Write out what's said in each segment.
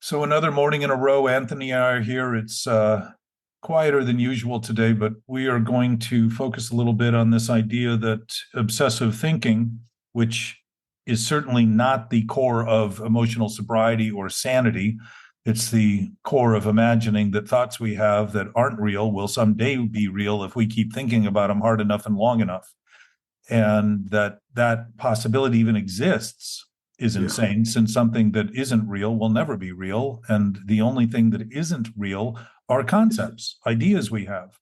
So another morning in a row, Anthony and I are here. It's quieter than usual today, but we are going to focus a little bit on this idea that obsessive thinking, which is certainly not the core of emotional sobriety or sanity. It's the core of imagining that thoughts we have that aren't real will someday be real if we keep thinking about them hard enough and long enough. And that possibility even exists is Yeah. insane, since something that isn't real will never be real. And the only thing that isn't real are concepts, ideas we have.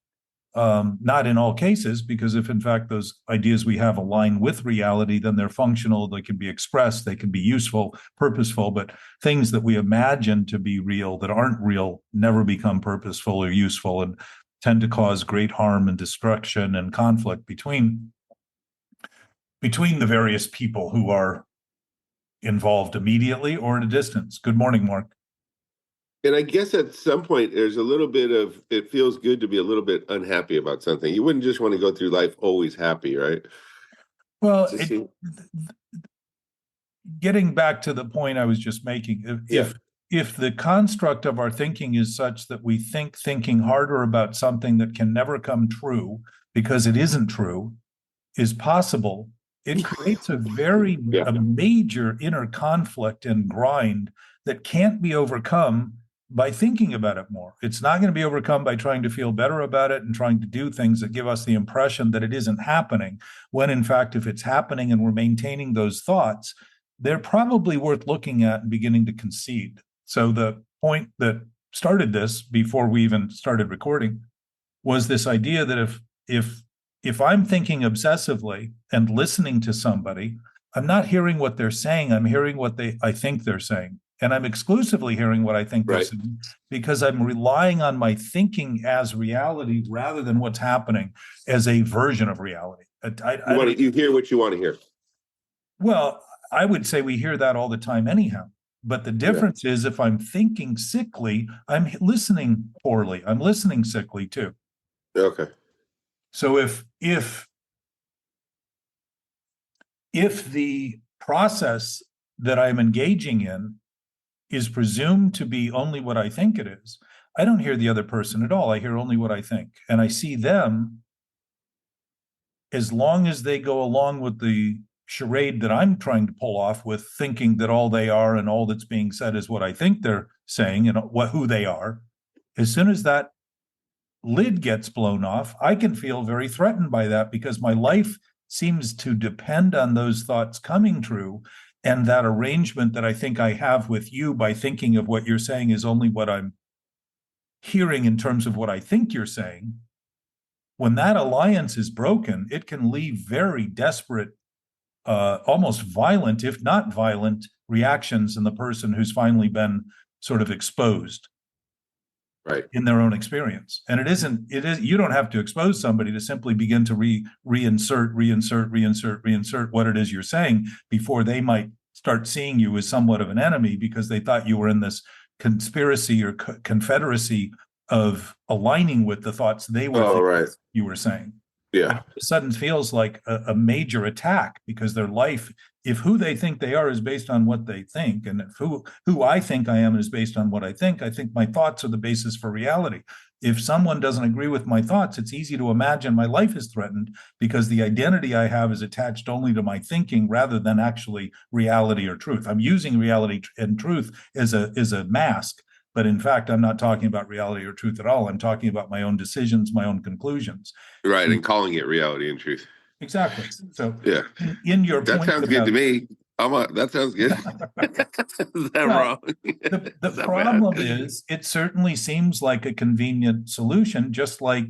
Not in all cases, because if in fact those ideas we have align with reality, then they're functional, they can be expressed, they can be useful, purposeful. But things that we imagine to be real that aren't real never become purposeful or useful and tend to cause great harm and destruction and conflict between the various people who are involved immediately or at a distance. Good morning, Mark. And I guess at some point, there's a little bit of it feels good to be a little bit unhappy about something. You wouldn't just want to go through life always happy, right? Well, Just see- getting back to the point I was just making, yeah, if the construct of our thinking is such that we think thinking harder about something that can never come true because it isn't true is possible, it creates yeah, a major inner conflict and grind that can't be overcome by thinking about it more. It's not going to be overcome by trying to feel better about it and trying to do things that give us the impression that it isn't happening, when in fact, if it's happening and we're maintaining those thoughts, they're probably worth looking at and beginning to concede. So the point that started this before we even started recording was this idea that if I'm thinking obsessively and listening to somebody, I'm not hearing what they're saying. I'm hearing what I think they're saying. And I'm exclusively hearing what I think they're right. saying because I'm relying on my thinking as reality rather than what's happening as a version of reality. You hear what you want to hear. Well, I would say we hear that all the time anyhow. But the Yeah. difference is if I'm thinking sickly, I'm listening poorly. I'm listening sickly too. Okay. So if the process that I'm engaging in is presumed to be only what I think it is, I don't hear the other person at all. I hear only what I think. And I see them, as long as they go along with the charade that I'm trying to pull off with thinking that all they are and all that's being said is what I think they're saying and who they are. As soon as that lid gets blown off, I can feel very threatened by that because my life seems to depend on those thoughts coming true. And that arrangement that I think I have with you by thinking of what you're saying is only what I'm hearing in terms of what I think you're saying. When that alliance is broken, it can leave very desperate, almost violent, if not violent, reactions in the person who's finally been sort of exposed Right. in their own experience. And it is you don't have to expose somebody to simply begin to reinsert what it is you're saying before they might start seeing you as somewhat of an enemy because they thought you were in this conspiracy or confederacy of aligning with the thoughts they were Oh, thinking right. you were saying. And Yeah. all of a sudden feels like a major attack because their life, if who they think they are is based on what they think, and if who I think I am is based on what I think my thoughts are the basis for reality. If someone doesn't agree with my thoughts, it's easy to imagine my life is threatened because the identity I have is attached only to my thinking rather than actually reality or truth. I'm using reality and truth as a mask. But in fact, I'm not talking about reality or truth at all. I'm talking about my own decisions, my own conclusions. Right. And calling it reality and truth. Exactly. So Yeah. in your That point sounds good about to me. That sounds good. Is that well, wrong? the Is that problem bad? is it certainly seems like a convenient solution, just like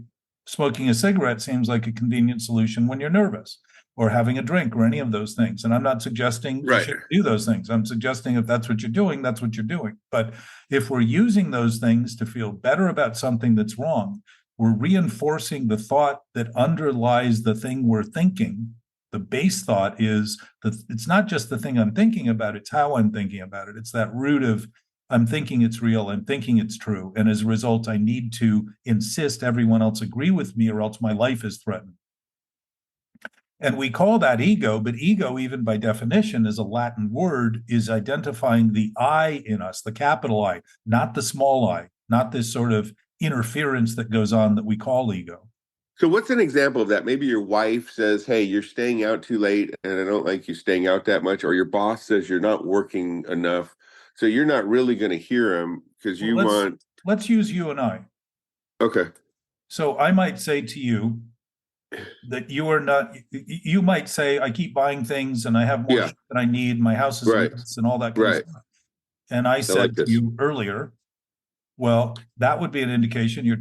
smoking a cigarette seems like a convenient solution when you're nervous or having a drink or any of those things. And I'm not suggesting you Right. should do those things. I'm suggesting if that's what you're doing, that's what you're doing. But if we're using those things to feel better about something that's wrong, we're reinforcing the thought that underlies the thing we're thinking. The base thought is that it's not just the thing I'm thinking about, it's how I'm thinking about it. It's that root of I'm thinking it's real, I'm thinking it's true. And as a result, I need to insist everyone else agree with me or else my life is threatened. And we call that ego, but ego, even by definition, is a Latin word, is identifying the I in us, the capital I, not the small I, not this sort of interference that goes on that we call ego. So what's an example of that? Maybe your wife says, "Hey, you're staying out too late, and I don't like you staying out that much," or your boss says you're not working enough. So you're not really going to hear him because Well, you want. let's use you and I. Okay. So I might say to you that you are not, you might say, I keep buying things and I have more Yeah. shit than I need. My house is a Right. mess and all that kind of Right. stuff. And I I like said to this. you earlier, well, that would be an indication you're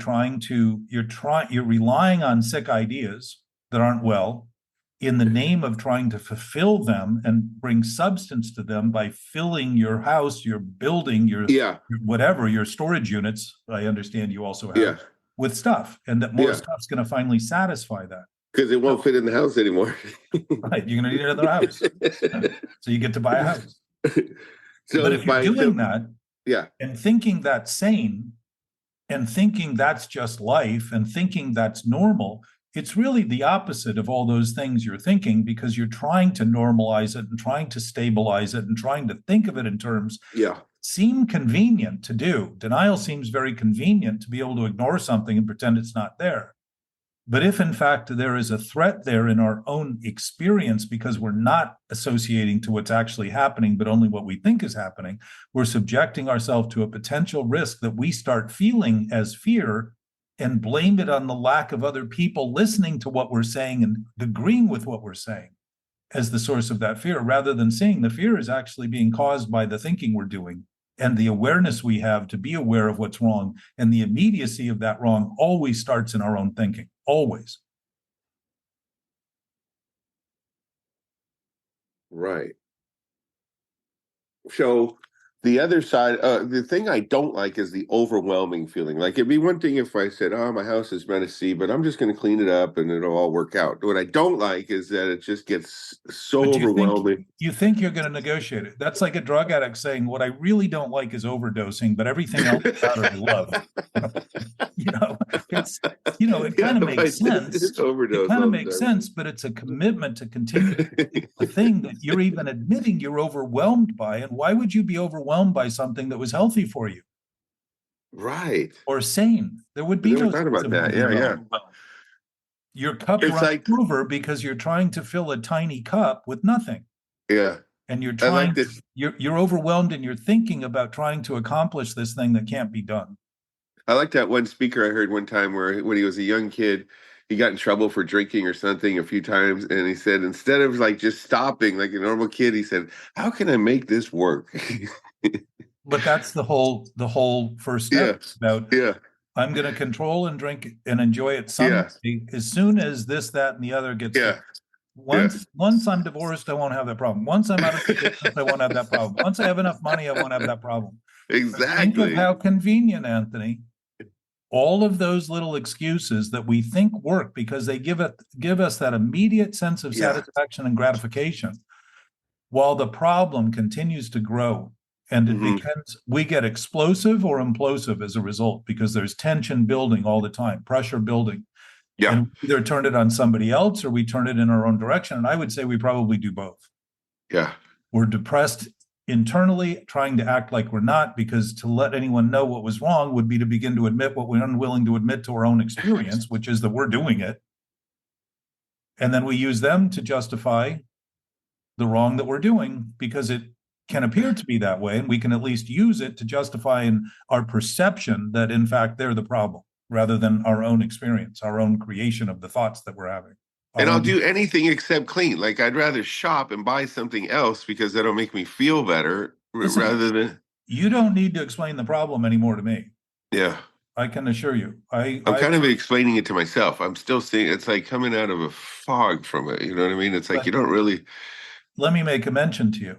relying on sick ideas that aren't well in the name of trying to fulfill them and bring substance to them by filling your house, your building, Yeah. your whatever, your storage units, I understand you also have, Yeah. with stuff, and that more Yeah. stuff's going to finally satisfy that. Because it won't So, fit in the house anymore. right, you're going to need another house. So you get to buy a house. But So if you're by doing that yeah. and thinking that's sane, and thinking that's just life and thinking that's normal, it's really the opposite of all those things you're thinking, because you're trying to normalize it and trying to stabilize it and trying to think of it in terms Yeah. seem convenient to do. Denial seems very convenient to be able to ignore something and pretend it's not there. But if in fact there is a threat there in our own experience, because we're not associating to what's actually happening, but only what we think is happening, we're subjecting ourselves to a potential risk that we start feeling as fear and blame it on the lack of other people listening to what we're saying and agreeing with what we're saying as the source of that fear, rather than seeing the fear is actually being caused by the thinking we're doing and the awareness we have to be aware of what's wrong. And the immediacy of that wrong always starts in our own thinking, always. Right. So the other side, the thing I don't like is the overwhelming feeling. Like it'd be one thing if I said, "Oh, my house is messy, but I'm just going to clean it up and it'll all work out." What I don't like is that it just gets so But overwhelming. you think you're going to negotiate it. That's like a drug addict saying, "What I really don't like is overdosing, but everything else about it I love." You know, it's it Yeah, kind of if I makes sense. just It overdose kind of all makes the sense, but it's a commitment to continue time. the thing that you're even admitting you're overwhelmed by. And why would you be overwhelmed by something that was healthy for you Right. or sane? There would I be never no thought sense about of that. Yeah, yeah. overwhelm. Your cup It's runs like, over because you're trying to fill a tiny cup with nothing. yeah, And I like this. you're overwhelmed and you're thinking about trying to accomplish this thing that can't be done. I like that one speaker I heard one time where when he was a young kid, he got in trouble for drinking or something a few times, and he said instead of like just stopping like a normal kid, he said, "How can I make this work?" But that's the whole first step Yeah, about yeah, I'm going to control and drink and enjoy it yeah, someday. As soon as this, that, and the other gets fixed. yeah, yeah. Once I'm divorced, I won't have that problem. Once I'm out of the business, I won't have that problem. Once I have enough money, I won't have that problem. But think of Exactly. how convenient, Anthony, all of those little excuses that we think work because they give us that immediate sense of Yeah. satisfaction and gratification, while the problem continues to grow. And Hmm. we get explosive or implosive as a result, because there's tension building all the time, pressure building. Yeah. And we either turn it on somebody else or we turn it in our own direction. And I would say we probably do both. Yeah. We're depressed internally, trying to act like we're not, because to let anyone know what was wrong would be to begin to admit what we're unwilling to admit to our own experience, which is that we're doing it. And then we use them to justify the wrong that we're doing, because it can appear to be that way. And we can at least use it to justify in our perception that, in fact, they're the problem, rather than our own experience, our own creation of the thoughts that we're having. And Our I'll own, do anything except clean. Like I'd rather shop and buy something else because that'll make me feel better listen, rather than you don't need to explain the problem anymore to me. yeah. I can assure you. I'm kind of explaining it to myself. I'm still seeing it's like coming out of a fog from it. You know what I mean? It's like you don't really. Let me make a mention to you.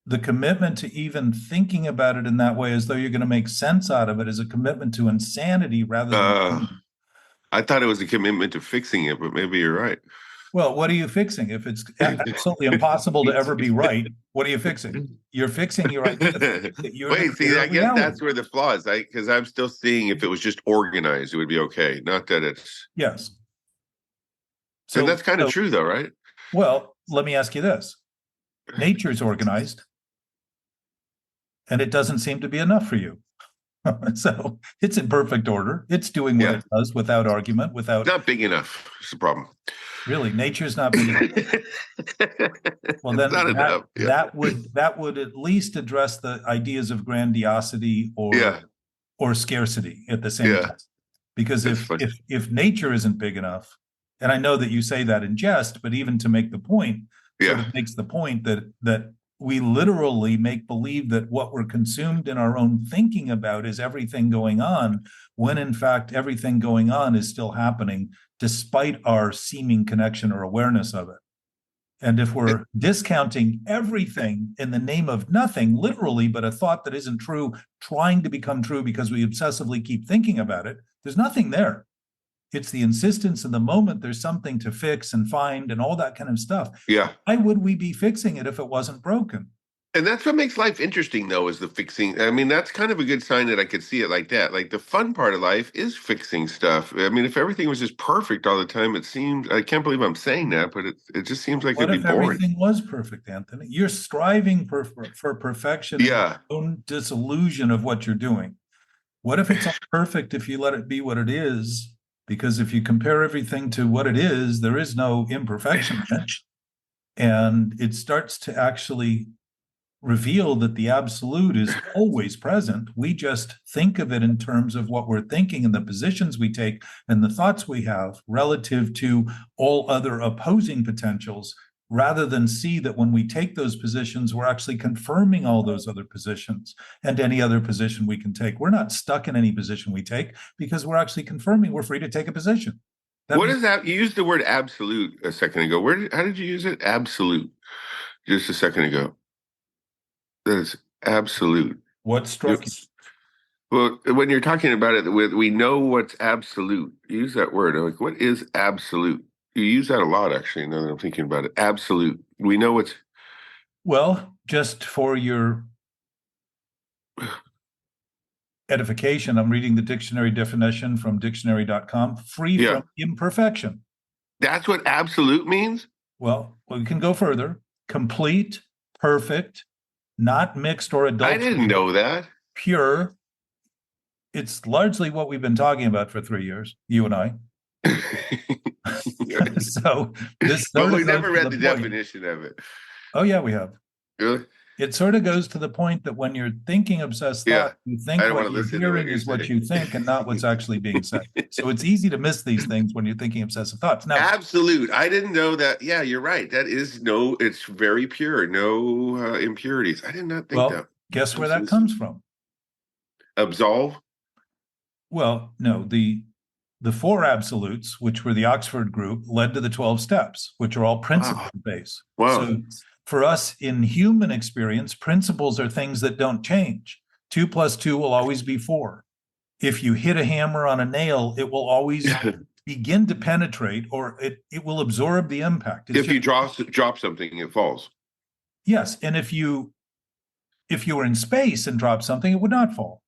The commitment to even thinking about it in that way, as though you're going to make sense out of it, is a commitment to insanity rather than Uh, pain. I thought it was a commitment to fixing it, but maybe you're right. Well, what are you fixing? If it's absolutely impossible to ever be right, what are you fixing? You're fixing your idea that you're the Wait, see, creator I of guess reality. that's where the flaw is, because I'm still seeing if it was just organized, it would be okay. Not that it's Yes. And that's kind of true, though, right? Well, let me ask you this. Nature's organized, and it doesn't seem to be enough for you. So it's in perfect order. It's doing what it does without argument, without. Not big enough. It's the problem. Really, nature's not big enough. Well, then not enough. that would at least address the ideas of grandiosity or scarcity at the same time. Because if nature isn't big enough, and I know that you say that in jest, but even to make the point, sort of makes the point that we literally make believe that what we're consumed in our own thinking about is everything going on, when in fact everything going on is still happening despite our seeming connection or awareness of it. And if we're discounting everything in the name of nothing, literally, but a thought that isn't true, trying to become true because we obsessively keep thinking about it, there's nothing there. It's the insistence in the moment there's something to fix and find and all that kind of stuff. Yeah. Why would we be fixing it if it wasn't broken? And that's what makes life interesting, though, is the fixing. I mean, that's kind of a good sign that I could see it like that. Like, the fun part of life is fixing stuff. I mean, if everything was just perfect all the time, it seems, I can't believe I'm saying that, but it just seems like it'd be boring. What if everything was perfect, Anthony? You're striving for perfection in your own disillusion of what you're doing. What if it's all perfect if you let it be what it is? Because if you compare everything to what it is, there is no imperfection in it. And it starts to actually reveal that the absolute is always present. We just think of it in terms of what we're thinking and the positions we take and the thoughts we have relative to all other opposing potentials, rather than see that when we take those positions, we're actually confirming all those other positions and any other position we can take. We're not stuck in any position we take because we're actually confirming we're free to take a position. What is that? You used the word absolute a second ago. How did you use it? Absolute. Just a second ago. That is absolute. What struck you? Well, when you're talking about it, we know what's absolute. Use that word. Like, what is absolute? You use that a lot, actually, now that I'm thinking about it. Absolute. We know what's... Well, just for your edification, I'm reading the dictionary definition from dictionary.com. Free from imperfection. That's what absolute means? Well, we can go further. Complete, perfect, not mixed or adulterated. I didn't know that. Pure. It's largely what we've been talking about for 3 years, you and I. So this but we never read the definition of it. Oh yeah, we have. Really? It sort of goes to the point that when you're thinking obsessed thought, you think what you're hearing is what you think and not what's actually being said. So it's easy to miss these things when you're thinking obsessive thoughts. Now, absolute. I didn't know that. Yeah, you're right. That is it's very pure. No impurities. I did not think that. Guess where that comes from? Absolve? Well, no, the four absolutes, which were the Oxford group, led to the 12 steps, which are all principle-based. Wow. So for us in human experience, principles are things that don't change. 2 + 2 will always be 4. If you hit a hammer on a nail, it will always begin to penetrate, or it will absorb the impact. If you drop something, it falls. Yes, and if you were in space and dropped something, it would not fall.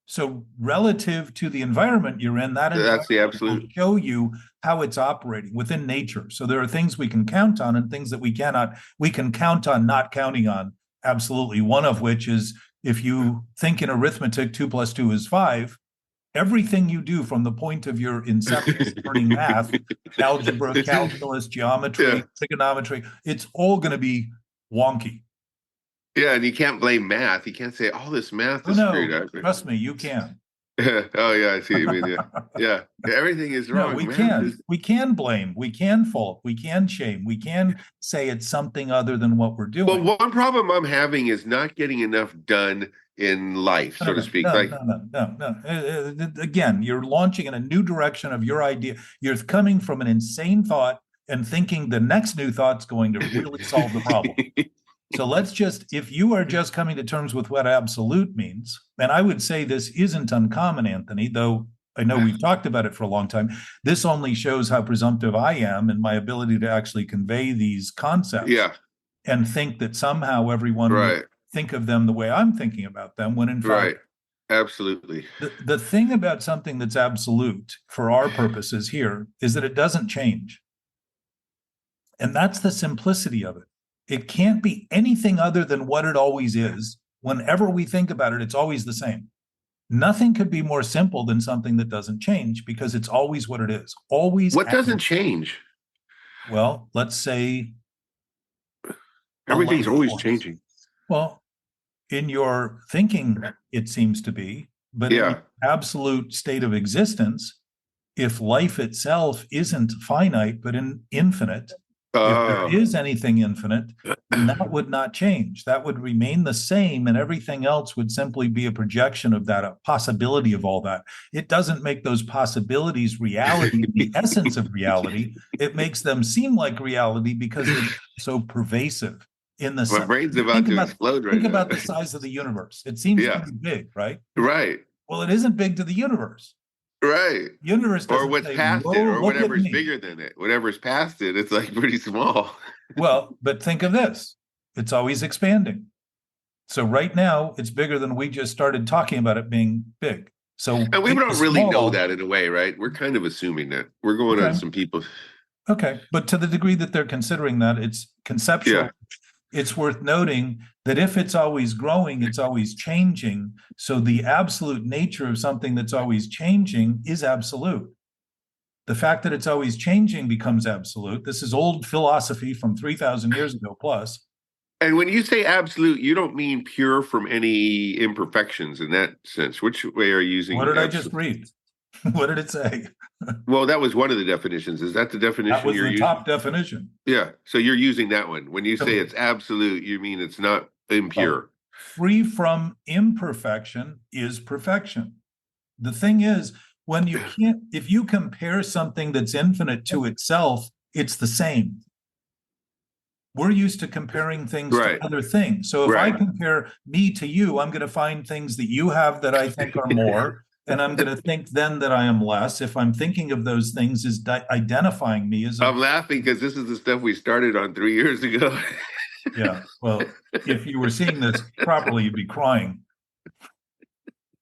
So relative to the environment you're in, that's the absolute. Will show you how it's operating within nature. So there are things we can count on and things that we cannot. We can count on not counting on, absolutely. One of which is if you think in arithmetic 2 + 2 is 5, everything you do from the point of your inception, learning math, algebra, calculus, geometry, trigonometry, it's all going to be wonky. Yeah, and you can't blame math. You can't say all this math is screwed up. Trust me, you can. Oh yeah, I see what you mean. Yeah, everything is wrong. No, we can. We can blame. We can fault. We can shame. We can say it's something other than what we're doing. Well, one problem I'm having is not getting enough done in life, so to speak. No. Again, you're launching in a new direction of your idea. You're coming from an insane thought and thinking the next new thought's going to really solve the problem. So let's if you are just coming to terms with what absolute means, and I would say this isn't uncommon, Anthony, though I know we've talked about it for a long time. This only shows how presumptive I am in my ability to actually convey these concepts and think that somehow everyone would think of them the way I'm thinking about them, when in fact, absolutely. The thing about something that's absolute for our purposes here is that it doesn't change. And that's the simplicity of it. It can't be anything other than what it always is. Whenever we think about it, it's always the same. Nothing could be more simple than something that doesn't change because it's always what it is. Always. What doesn't change? Well, let's say Everything's always force. changing. Well, in your thinking, it seems to be, but in the absolute state of existence, if life itself isn't finite but infinite, if there is anything infinite, then that would not change. That would remain the same, and everything else would simply be a projection of that, a possibility of all that. It doesn't make those possibilities reality, the essence of reality. It makes them seem like reality because they're so pervasive. My brain's about to explode right now. Think about the size of the universe. It seems pretty big, right? Right. Well, it isn't big to the universe. Right. Universe or what's say, past it, or whatever's bigger than it. Whatever's past it, it's like pretty small. Well, but think of this. It's always expanding. So right now, it's bigger than we just started talking about it being big. So and we don't really know that in a way, right? We're kind of assuming that. We're going on some people. Okay. But to the degree that they're considering that, it's conceptual. Yeah. It's worth noting that if it's always growing, it's always changing. So the absolute nature of something that's always changing is absolute. The fact that it's always changing becomes absolute. This is old philosophy from 3,000 years ago plus. And when you say absolute, you don't mean pure from any imperfections in that sense. Which way are you using? What did I just read? What did it say? Well, that was one of the definitions. Is that the definition that was you're the using? Top definition. Yeah. So you're using that one. When you say it's absolute, you mean it's not impure. Free from imperfection is perfection. The thing is, when you can't, if you compare something that's infinite to itself, it's the same. We're used to comparing things to other things. So if I compare me to you, I'm going to find things that you have that I think are more. And I'm going to think then that I am less. If I'm thinking of those things as identifying me as I'm laughing because this is the stuff we started on 3 years ago. Yeah. Well, if you were seeing this properly, you'd be crying.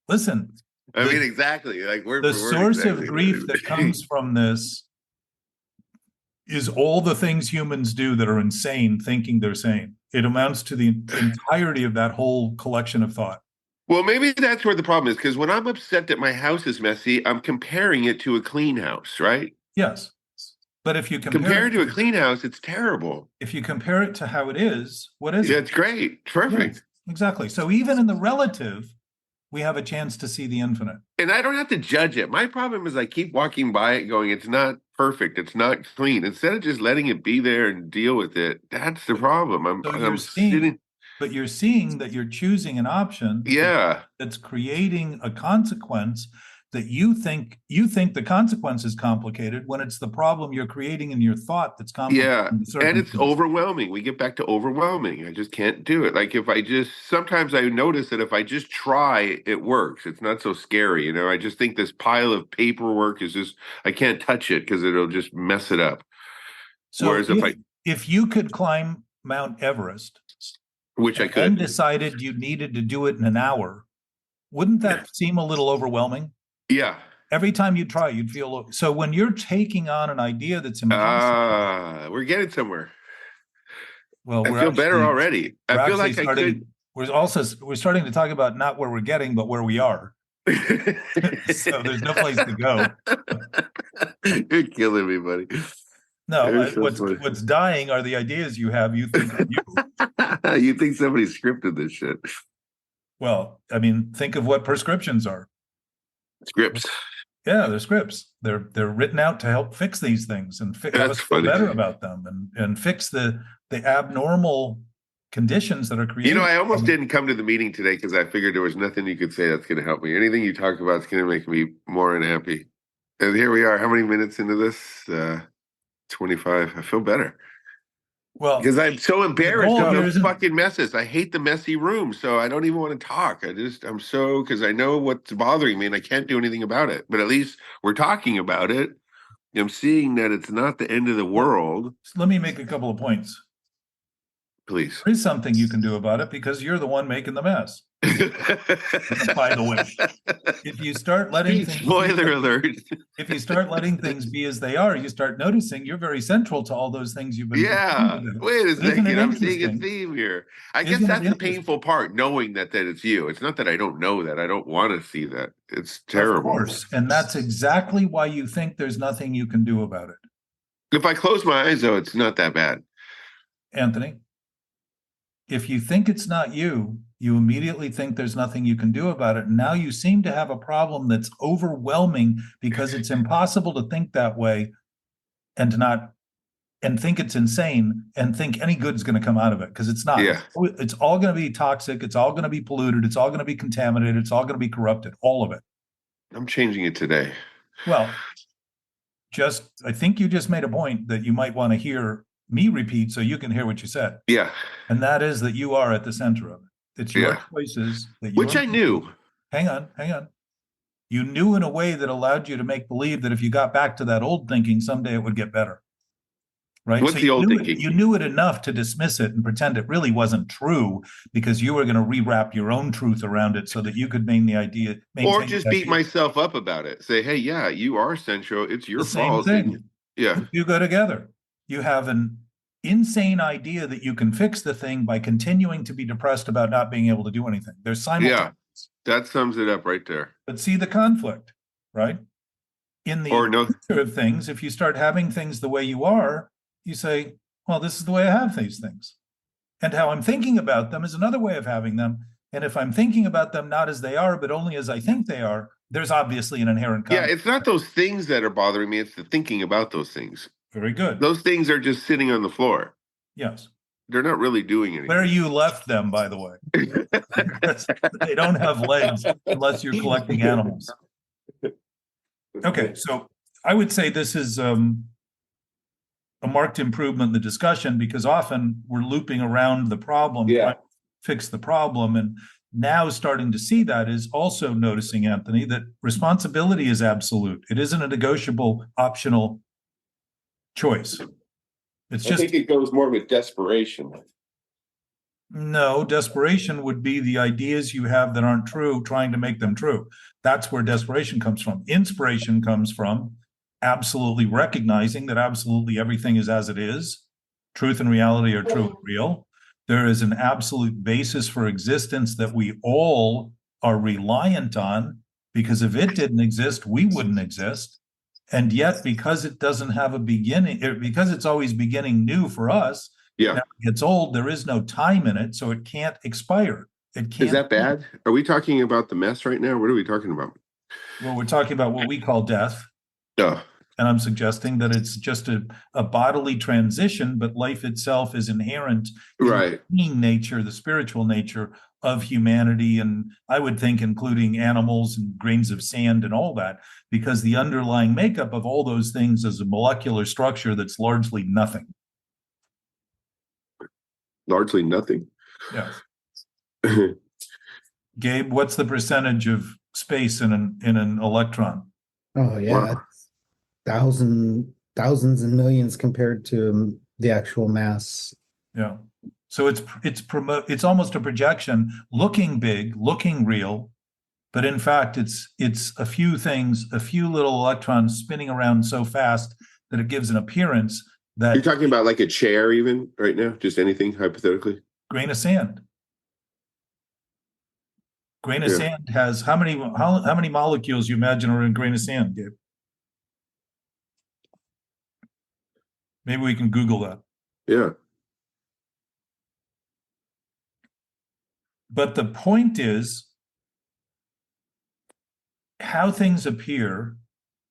Listen. I mean, exactly. Like the source of grief that comes from this is all the things humans do that are insane, thinking they're sane. It amounts to the entirety of that whole collection of thought. Well, maybe that's where the problem is, because when I'm upset that my house is messy, I'm comparing it to a clean house, right? Yes. But if you compare it to a clean house, it's terrible. If you compare it to how it is, what is it? It's great. Perfect. Yes, exactly. So even in the relative, we have a chance to see the infinite. And I don't have to judge it. My problem is I keep walking by it going, it's not perfect. It's not clean. Instead of just letting it be there and deal with it, that's the problem. But you're seeing that you're choosing an option that's creating a consequence that you think the consequence is complicated when it's the problem you're creating in your thought that's complicated. Yeah, and it's overwhelming. We get back to overwhelming. I just can't do it. Like sometimes I notice that if I just try, it works. It's not so scary. You know, I just think this pile of paperwork is I can't touch it because it'll just mess it up. So whereas if you could climb Mount Everest, which I could, and decided you needed to do it in an hour, wouldn't that seem a little overwhelming? Yeah. Every time you try, you'd feel so. When you're taking on an idea that's impossible, we're getting somewhere. Well, I feel better already. I feel like I could. We're starting to talk about not where we're getting, but where we are. So there's no place to go. You're killing me, buddy. No, what's dying are the ideas you have. You think you think somebody scripted this shit. Well, I mean, think of what prescriptions are. Scripts. Yeah, they're scripts. They're written out to help fix these things and have us feel better about them and fix the abnormal conditions that are created. You know, I almost didn't come to the meeting today because I figured there was nothing you could say that's going to help me. Anything you talk about is going to make me more unhappy. And here we are. How many minutes into this? 25. I feel better. Well, because I'm so embarrassed of those fucking messes. I hate the messy room, so I don't even want to talk. Because I know what's bothering me and I can't do anything about it. But at least we're talking about it. I'm seeing that it's not the end of the world. Let me make a couple of points. Please. There is something you can do about it because you're the one making the mess. By the way, if you start letting things Spoiler alert. if you start letting things be as they are, you start noticing you're very central to all those things you've been Yeah. concerned about. Wait a But isn't it second. I'm seeing a interesting? theme here. I guess Isn't it that's the interesting? painful part, knowing that it's you. It's not that I don't know that. I don't want to see that. It's Of terrible. course. And that's exactly why you think there's nothing you can do about it. If I close my eyes, though, it's not that bad. Anthony, if you think it's not you, you immediately think there's nothing you can do about it. And now you seem to have a problem that's overwhelming because it's impossible to think that way and think it's insane and think any good's going to come out of it, because it's not. Yeah. It's all going to be toxic. It's all going to be polluted. It's all going to be contaminated. It's all going to be corrupted. All of it. I'm changing it today. Well, I think you just made a point that you might want to hear me repeat so you can hear what you said. Yeah. And that is that you are at the center of it. It's your choices that you Which I knew. Hang on. You knew in a way that allowed you to make believe that if you got back to that old thinking, someday it would get better. Right? What's the old thinking? You knew it enough to dismiss it and pretend it really wasn't true, because you were going to rewrap your own truth around it so that you could maintain or just beat myself up about it. Say, hey, yeah, you are central. It's your fault. Same thing. Yeah. You go together. You have an insane idea that you can fix the thing by continuing to be depressed about not being able to do anything. There's simultaneous. Yeah, that sums it up right there. But see the conflict, right? In the future of things, if you start having things the way you are, you say, well, this is the way I have these things. And how I'm thinking about them is another way of having them. And if I'm thinking about them not as they are, but only as I think they are, there's obviously an inherent conflict. Yeah, it's not those things that are bothering me. It's the thinking about those things. Very good. Those things are just sitting on the floor. Yes. They're not really doing anything. Where you left them, by the way. They don't have legs unless you're collecting animals. Okay, so I would say this is a marked improvement in the discussion, because often we're looping around the problem, trying to fix the problem. And now starting to see that is also noticing, Anthony, that responsibility is absolute. It isn't a negotiable, optional choice. I think it goes more with desperation. No, desperation would be the ideas you have that aren't true, trying to make them true. That's where desperation comes from. Inspiration comes from absolutely recognizing that absolutely everything is as it is. Truth and reality are true and real. There is an absolute basis for existence that we all are reliant on, because if it didn't exist, we wouldn't exist. And yet, because it doesn't have a beginning, because it's always beginning new for us, yeah, now it gets old, there is no time in it, so it can't expire. It can't. Is that bad? Are we talking about the mess right now? What are we talking about? Well, we're talking about what we call death. Yeah. And I'm suggesting that it's just a bodily transition, but life itself is inherent in the being nature, the spiritual nature of humanity, and I would think including animals and grains of sand and all that, because the underlying makeup of all those things is a molecular structure that's largely nothing. Largely nothing. Yes. Gabe, what's the percentage of space in an electron? Oh yeah, wow. Thousands and millions compared to the actual mass. Yeah. So it's almost a projection, looking big, looking real, but in fact it's a few things, a few little electrons spinning around so fast that it gives an appearance that you're talking about, like a chair, even right now, just anything hypothetically. Grain of sand. Grain of sand has how many molecules you imagine are in grain of sand, Gabe? Maybe we can Google that. Yeah. But the point is, how things appear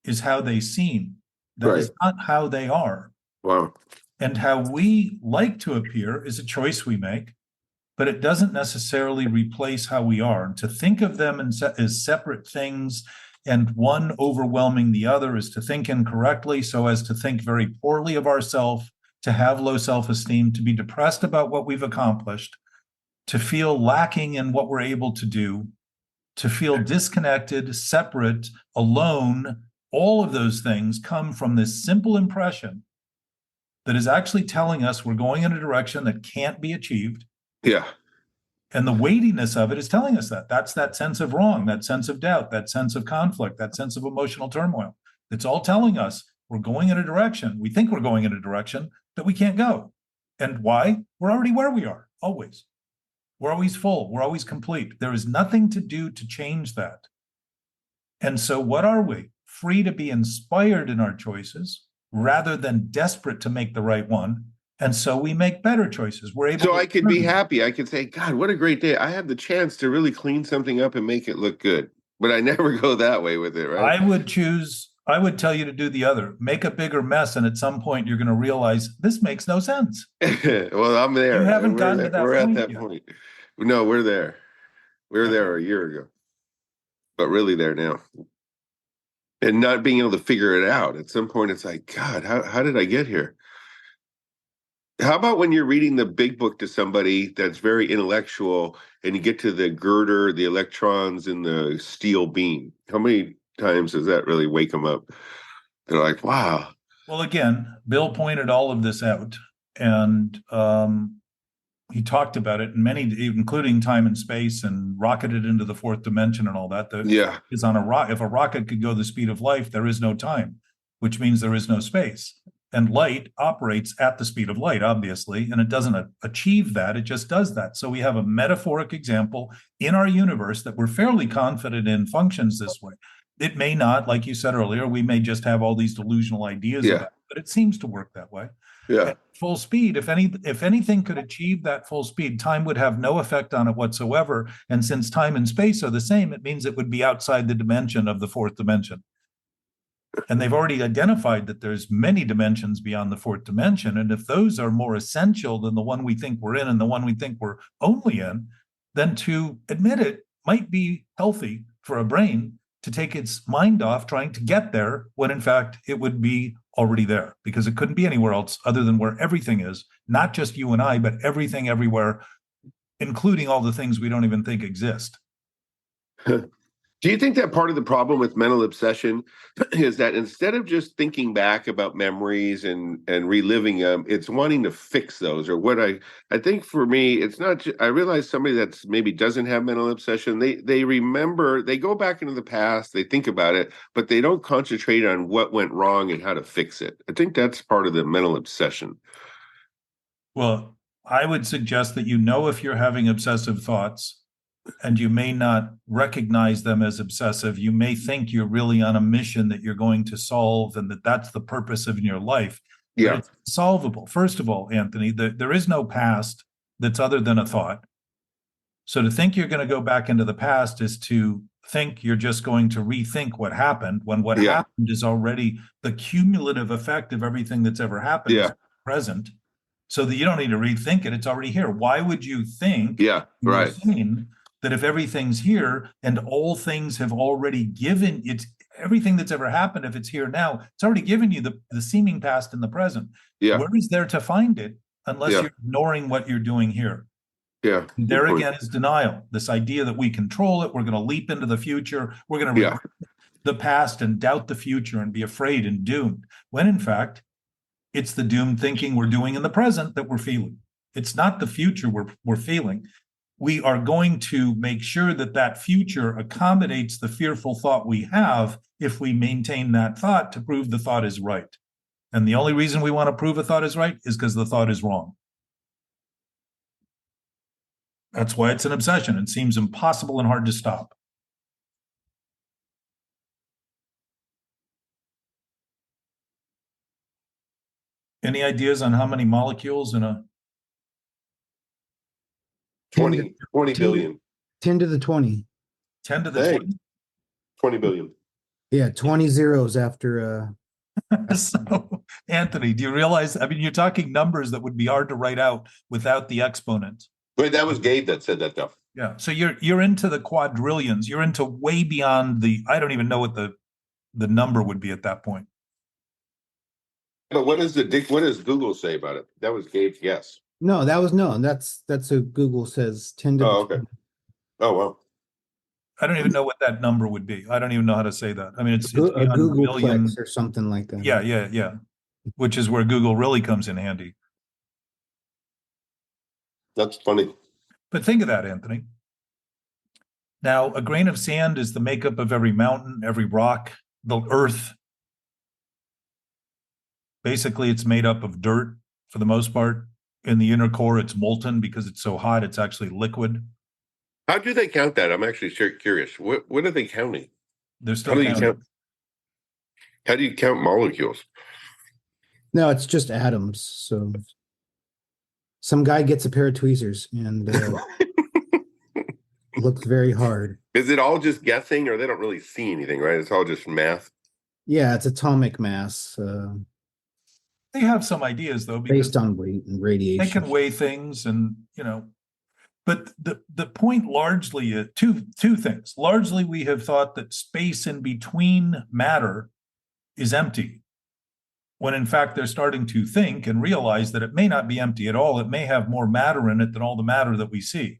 is how they seem. That is not how they are. Wow. And how we like to appear is a choice we make, but it doesn't necessarily replace how we are. And to think of them as separate things, and one overwhelming the other, is to think incorrectly, so as to think very poorly of ourselves, to have low self-esteem, to be depressed about what we've accomplished, to feel lacking in what we're able to do, to feel disconnected, separate, alone. All of those things come from this simple impression that is actually telling us we're going in a direction that can't be achieved. Yeah. And the weightiness of it is telling us that. That's that sense of wrong, that sense of doubt, that sense of conflict, that sense of emotional turmoil. It's all telling us we're going in a direction. We think we're going in a direction that we can't go. And why? We're already where we are, always. We're always full. We're always complete. There is nothing to do to change that. And so what are we? Free to be inspired in our choices rather than desperate to make the right one. And so we make better choices. We're able So to I could be happy. I could say, God, what a great day. I have the chance to really clean something up and make it look good. But I never go that way with it, right? I would tell you to do the other. Make a bigger mess, and at some point you're going to realize this makes no sense. Well, I'm there. You haven't gotten to that We're point at that yet. point. No, we're there. We were there a year ago, but really there now. And not being able to figure it out. At some point, it's like, God, how did I get here? How about when you're reading the big book to somebody that's very intellectual and you get to the girder, the electrons in the steel beam? How many times does that really wake them up? They're like, wow. Well, again, Bill pointed all of this out, and he talked about it in many, including time and space, and rocketed into the fourth dimension and all that. Yeah. Is on a rock. If a rocket could go the speed of light, there is no time, which means there is no space. And light operates at the speed of light, obviously, and it doesn't achieve that. It just does that. So we have a metaphoric example in our universe that we're fairly confident in functions this way. It may not, like you said earlier, we may just have all these delusional ideas about it, but it seems to work that way. Yeah. At full speed, if anything could achieve that full speed, time would have no effect on it whatsoever. And since time and space are the same, it means it would be outside the dimension of the fourth dimension. And they've already identified that there's many dimensions beyond the fourth dimension. And if those are more essential than the one we think we're in and the one we think we're only in, then to admit it might be healthy for a brain to take its mind off trying to get there when in fact it would be already there, because it couldn't be anywhere else other than where everything is, not just you and I, but everything everywhere, including all the things we don't even think exist. Do you think that part of the problem with mental obsession is that instead of just thinking back about memories and reliving them, it's wanting to fix those? Or what I think for me, it's not. I realize somebody that's maybe doesn't have mental obsession, they remember, they go back into the past, they think about it, but they don't concentrate on what went wrong and how to fix it. I think that's part of the mental obsession. Well, I would suggest that if you're having obsessive thoughts, and you may not recognize them as obsessive. You may think you're really on a mission that you're going to solve and that that's the purpose of your life. Yeah. But it's solvable. First of all, Anthony, there is no past that's other than a thought. So to think you're going to go back into the past is to think you're just going to rethink what happened when what happened is already the cumulative effect of everything that's ever happened is present. So that you don't need to rethink it. It's already here. Why would you think right. that if everything's here and all things have already given it, everything that's ever happened, if it's here now, it's already given you the seeming past and the present. Yeah. Where is there to find it unless you're ignoring what you're doing here? Yeah. There again is denial. This idea that we control it, we're going to leap into the future, we're going to regret the past and doubt the future and be afraid and doomed. When in fact, it's the doomed thinking we're doing in the present that we're feeling. It's not the future we're feeling. We are going to make sure that that future accommodates the fearful thought we have if we maintain that thought to prove the thought is right. And the only reason we want to prove a thought is right is because the thought is wrong. That's why it's an obsession. It seems impossible and hard to stop. Any ideas on how many molecules in a 20 billion. 10 to the 20. 10 to the 20? 20 billion. Yeah, 20 zeros after So, Anthony, do you realize, I mean, you're talking numbers that would be hard to write out without the exponent. Wait, that was Gabe that said that, though. Yeah, so you're into the quadrillions. You're into way beyond I don't even know what the number would be at that point. But what does Google say about it? That was Gabe's guess. No, that's what Google says, 10 to the 20. Oh, wow. I don't even know what that number would be. I don't even know how to say that. I mean, it's a Google million Plex or something like that. Yeah. Which is where Google really comes in handy. That's funny. But think of that, Anthony. Now, a grain of sand is the makeup of every mountain, every rock, the earth. Basically, it's made up of dirt for the most part. In the inner core, it's molten because it's so hot, it's actually liquid. How do they count that? I'm actually curious. What are they counting? They're How still do you counting. count? How do you count molecules? No, it's just atoms. So some guy gets a pair of tweezers and looks very hard. Is it all just guessing, or they don't really see anything, right? It's all just math. Yeah, it's atomic mass They have some ideas, though, because based on weight and they radiation. can weigh things and, but the point largely is two things. Largely, we have thought that space in between matter is empty, when in fact they're starting to think and realize that it may not be empty at all. It may have more matter in it than all the matter that we see,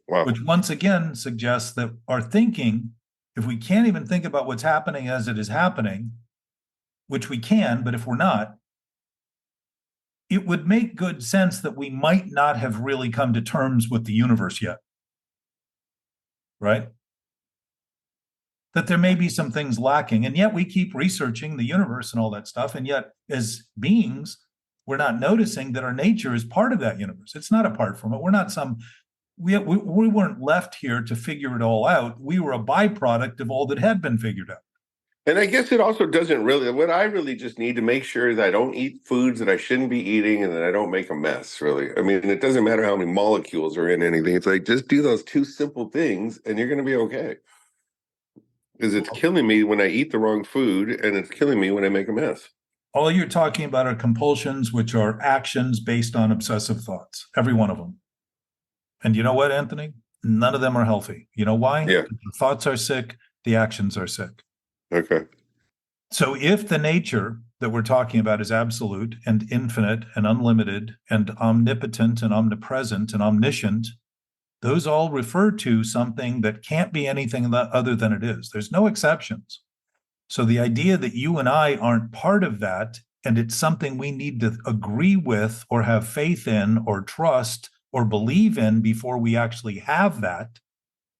Wow. which once again suggests that our thinking, if we can't even think about what's happening as it is happening, which we can, but if we're not, it would make good sense that we might not have really come to terms with the universe yet, right? That there may be some things lacking, and yet we keep researching the universe and all that stuff, and yet as beings, we're not noticing that our nature is part of that universe. It's not apart from it. We're not we weren't left here to figure it all out. We were a byproduct of all that had been figured out. And I guess it also doesn't really, what I really just need to make sure is I don't eat foods that I shouldn't be eating and that I don't make a mess, really. I mean, it doesn't matter how many molecules are in anything. It's like, just do those two simple things and you're going to be okay. Because it's killing me when I eat the wrong food, and it's killing me when I make a mess. All you're talking about are compulsions, which are actions based on obsessive thoughts, every one of them. And you know what, Anthony? None of them are healthy. You know why? Yeah. The thoughts are sick, the actions are sick. Okay. So if the nature that we're talking about is absolute and infinite and unlimited and omnipotent and omnipresent and omniscient, those all refer to something that can't be anything other than it is. There's no exceptions. So the idea that you and I aren't part of that, and it's something we need to agree with or have faith in or trust or believe in before we actually have that,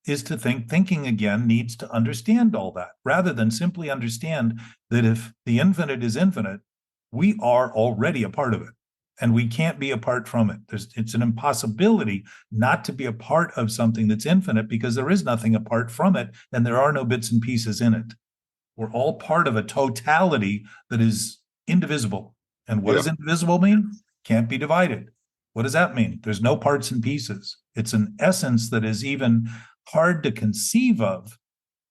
is to thinking again needs to understand all that, rather than simply understand that if the infinite is infinite, we are already a part of it. And we can't be apart from it. It's an impossibility not to be a part of something that's infinite, because there is nothing apart from it, and there are no bits and pieces in it. We're all part of a totality that is indivisible. And what does indivisible mean? Can't be divided. What does that mean? There's no parts and pieces. It's an essence that is even hard to conceive of.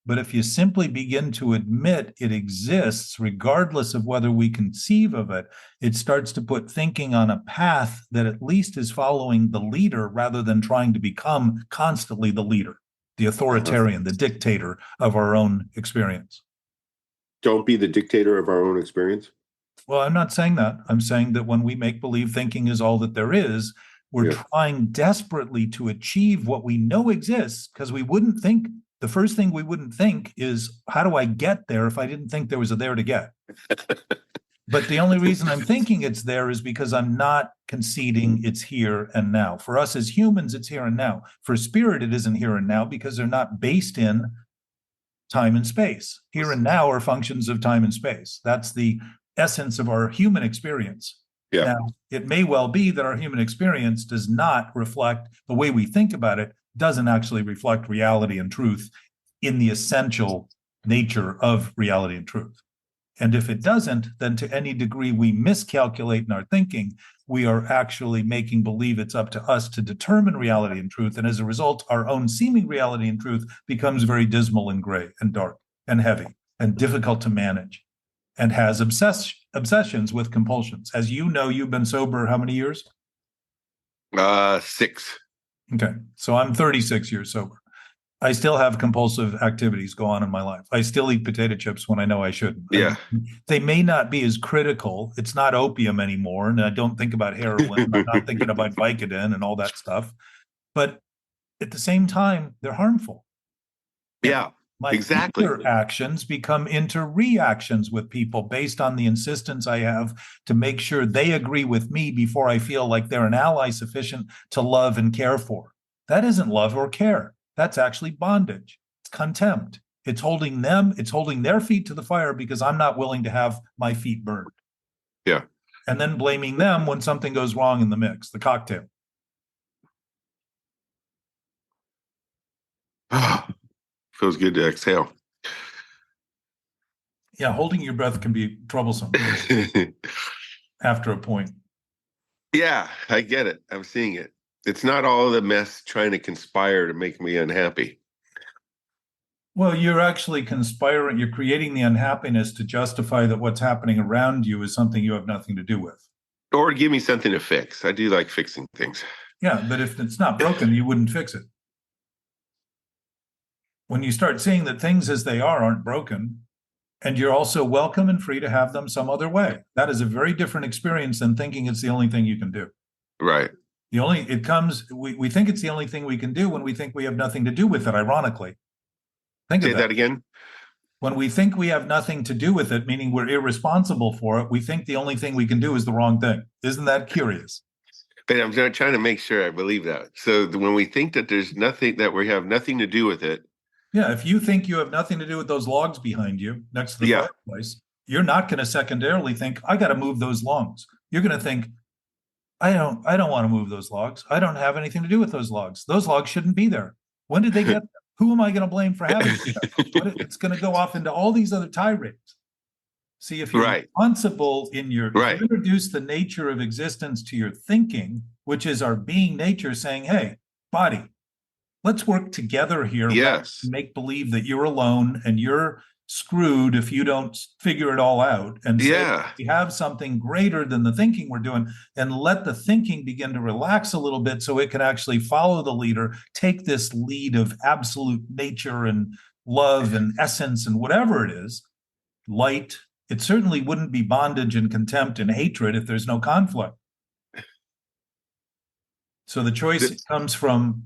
But if you simply begin to admit it exists, regardless of whether we conceive of it, it starts to put thinking on a path that at least is following the leader rather than trying to become constantly the leader, the authoritarian, the dictator of our own experience. Don't be the dictator of our own experience. Well, I'm not saying that. I'm saying that when we make believe thinking is all that there is, we're trying desperately to achieve what we know exists, because we wouldn't think, the first thing we wouldn't think is, how do I get there if I didn't think there was a there to get? But the only reason I'm thinking it's there is because I'm not conceding it's here and now. For us as humans, it's here and now. For spirit, it isn't here and now because they're not based in time and space. Here and now are functions of time and space. That's the essence of our human experience. Yeah. Now, it may well be that our human experience does not reflect the way we think about it, doesn't actually reflect reality and truth in the essential nature of reality and truth. And if it doesn't, then to any degree we miscalculate in our thinking, we are actually making believe it's up to us to determine reality and truth. And as a result, our own seeming reality and truth becomes very dismal and gray and dark and heavy and difficult to manage, and has obsessions with compulsions. As you know, you've been sober how many years? 6. Okay, so I'm 36 years sober. I still have compulsive activities go on in my life. I still eat potato chips when I know I shouldn't. Yeah. They may not be as critical. It's not opium anymore. And I don't think about heroin. I'm not thinking about Vicodin and all that stuff. But at the same time, they're harmful. Yeah, My exactly. interactions become interreactions with people based on the insistence I have to make sure they agree with me before I feel like they're an ally sufficient to love and care for. That isn't love or care. That's actually bondage. It's contempt. It's holding their feet to the fire because I'm not willing to have my feet burned. Yeah. And then blaming them when something goes wrong in the mix, the cocktail. Feels good to exhale. Yeah, holding your breath can be troublesome after a point. Yeah, I get it. I'm seeing it. It's not all the mess trying to conspire to make me unhappy. Well, you're actually conspiring, you're creating the unhappiness to justify that what's happening around you is something you have nothing to do with. Or give me something to fix. I do like fixing things. Yeah, but if it's not broken, you wouldn't fix it. When you start seeing that things as they are aren't broken, and you're also welcome and free to have them some other way, that is a very different experience than thinking it's the only thing you can do. Right. We think it's the only thing we can do when we think we have nothing to do with it, ironically. Say that again. When we think we have nothing to do with it, meaning we're irresponsible for it, we think the only thing we can do is the wrong thing. Isn't that curious? But I'm trying to make sure I believe that. So when we think that there's nothing, that we have nothing to do with it. Yeah, if you think you have nothing to do with those logs behind you next to the fireplace, you're not going to secondarily think, I got to move those logs. You're going to think, I don't want to move those logs. I don't have anything to do with those logs. Those logs shouldn't be there. When did they get there? Who am I going to blame for having them? It's going to go off into all these other tirades. See, if you're responsible if you introduce the nature of existence to your thinking, which is our being nature saying, hey, body, let's work together here. Yes. Make believe that you're alone and you're screwed if you don't figure it all out, and say we have something greater than the thinking we're doing, and let the thinking begin to relax a little bit so it can actually follow the leader, take this lead of absolute nature and love and essence and whatever it is, light. It certainly wouldn't be bondage and contempt and hatred if there's no conflict. So the choice comes from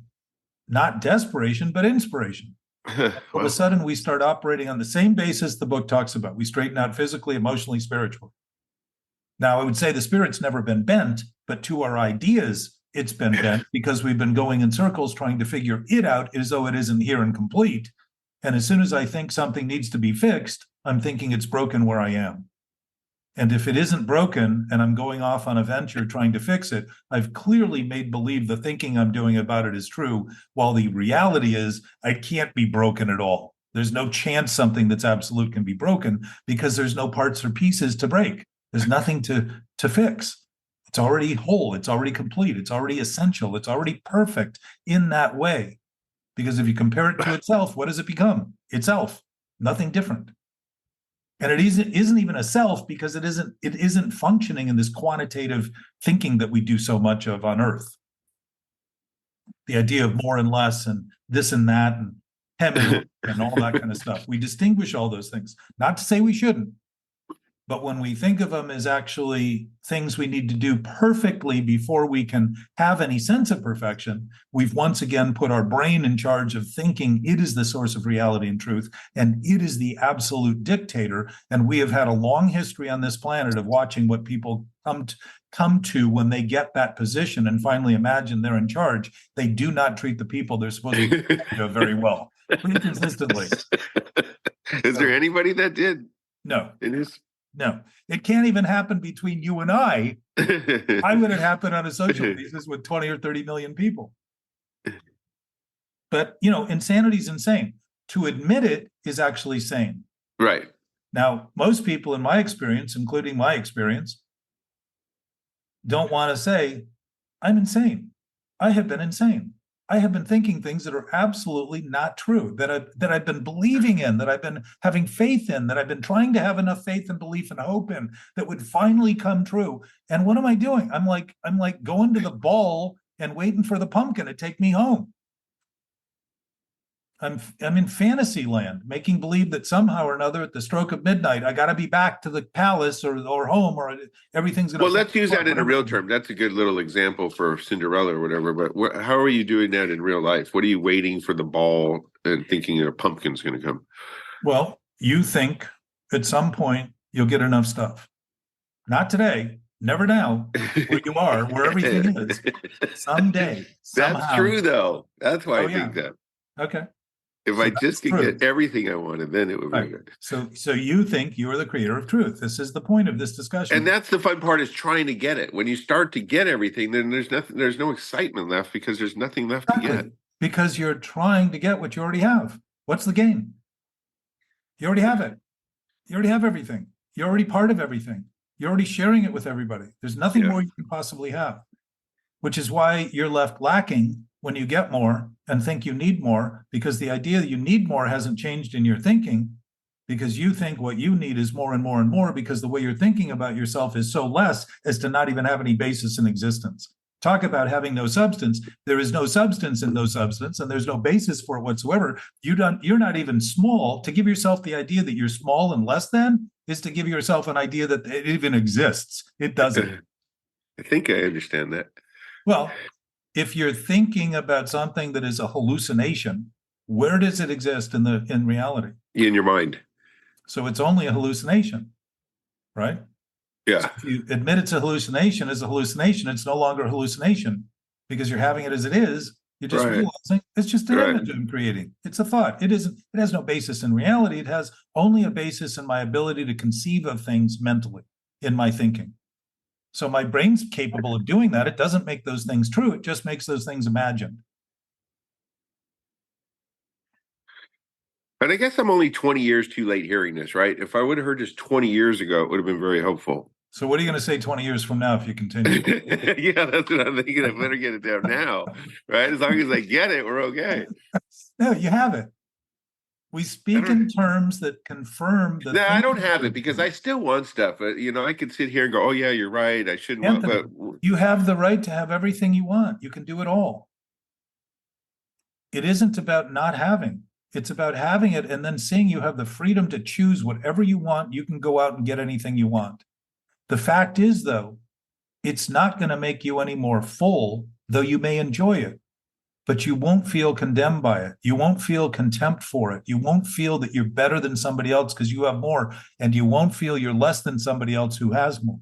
not desperation, but inspiration. All of a sudden, we start operating on the same basis the book talks about. We straighten out physically, emotionally, spiritually. Now, I would say the spirit's never been bent, but to our ideas, it's been bent because we've been going in circles trying to figure it out as though it isn't here and complete. And as soon as I think something needs to be fixed, I'm thinking it's broken where I am. And if it isn't broken and I'm going off on a venture trying to fix it, I've clearly made believe the thinking I'm doing about it is true, while the reality is I can't be broken at all. There's no chance something that's absolute can be broken because there's no parts or pieces to break. There's nothing to fix. It's already whole. It's already complete. It's already essential. It's already perfect in that way. Because if you compare it to itself, what does it become? Itself. Nothing different. And it isn't even a self because it isn't functioning in this quantitative thinking that we do so much of on Earth. The idea of more and less and this and that and heaven and all that kind of stuff. We distinguish all those things. Not to say we shouldn't, but when we think of them as actually things we need to do perfectly before we can have any sense of perfection, we've once again put our brain in charge of thinking it is the source of reality and truth, and it is the absolute dictator. And we have had a long history on this planet of watching what people come to when they get that position and finally imagine they're in charge. They do not treat the people they're supposed to do very well, pretty consistently. Is there anybody that did? No. It is. No, it can't even happen between you and I. Why would it happen on a social basis with 20 or 30 million people? But, insanity is insane. To admit it is actually sane. Right. Now, most people in my experience, including my experience, don't want to say, I'm insane. I have been insane. I have been thinking things that are absolutely not true, that I've been believing in, that I've been having faith in, that I've been trying to have enough faith and belief and hope in, that would finally come true. And what am I doing? I'm like going to the ball and waiting for the pumpkin to take me home. I'm in fantasy land, making believe that somehow or another at the stroke of midnight, I got to be back to the palace or home, or everything's going to. Well, let's use that in a real term. That's a good little example for Cinderella or whatever. But how are you doing that in real life? What are you waiting for the ball and thinking a pumpkin's going to come? Well, you think at some point you'll get enough stuff. Not today. never now, where you are, where everything is. Someday, That's somehow. true, though. That's why Oh, I think yeah. that. Okay. If So I that's just could true. get everything I wanted, then it would be Right. good. So you think you are the creator of truth. This is the point of this discussion. And that's the fun part, is trying to get it. When you start to get everything, then there's no excitement left, because there's nothing left to get. Because you're trying to get what you already have. What's the game? You already have it. You already have everything. You're already part of everything. You're already sharing it with everybody. There's nothing more you can possibly have, which is why you're left lacking when you get more and think you need more, because the idea that you need more hasn't changed in your thinking, because you think what you need is more and more and more, because the way you're thinking about yourself is so less as to not even have any basis in existence. Talk about having no substance. There is no substance in no substance, and there's no basis for it whatsoever. You're not even small. To give yourself the idea that you're small and less than is to give yourself an idea that it even exists. It doesn't. I think I understand that. Well, if you're thinking about something that is a hallucination, where does it exist in reality? In your mind. So it's only a hallucination, right? Yeah. So if you admit it's a hallucination, it's no longer a hallucination, because you're having it as it is. You're just realizing it's just an image I'm creating. It's a thought. It has no basis in reality. It has only a basis in my ability to conceive of things mentally in my thinking. So my brain's capable of doing that. It doesn't make those things true. It just makes those things imagined. And I guess I'm only 20 years too late hearing this, right? If I would have heard this 20 years ago, it would have been very helpful. So what are you going to say 20 years from now if you continue? Yeah, that's what I'm thinking. I better get it down now, right? As long as I get it, we're okay. No, you have it. We speak in terms that confirm that. No, I don't have it, because I still want stuff. I could sit here and go, "Oh yeah, you're right. I shouldn't want." But you have the right to have everything you want. You can do it all. It isn't about not having. It's about having it and then seeing you have the freedom to choose whatever you want. You can go out and get anything you want. The fact is, though, it's not going to make you any more full, though you may enjoy it. But you won't feel condemned by it. You won't feel contempt for it. You won't feel that you're better than somebody else because you have more, and you won't feel you're less than somebody else who has more.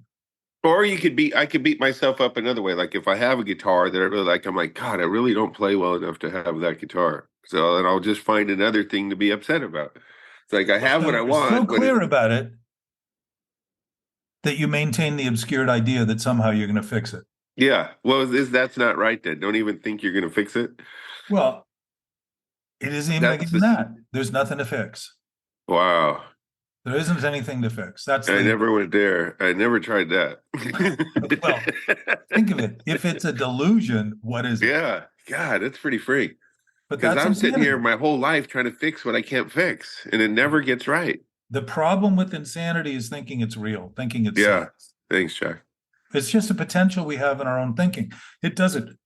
Or I could beat myself up another way. Like if I have a guitar that I really like, I'm like, God, I really don't play well enough to have that guitar. So then I'll just find another thing to be upset about. It's like I have what I want. So clear about it that you maintain the obscured idea that somehow you're going to fix it. Yeah. Well, that's not right then. Don't even think you're going to fix it. Well, it isn't even that. There's nothing to fix. Wow. There isn't anything to fix. I never went there. I never tried that. Well, think of it. If it's a delusion, what is it? Yeah. God, that's pretty freak. Because I'm sitting here my whole life trying to fix what I can't fix, and it never gets right. The problem with insanity is thinking it's real, thinking it's safe. Thanks, Jack. It's just a potential we have in our own thinking. It doesn't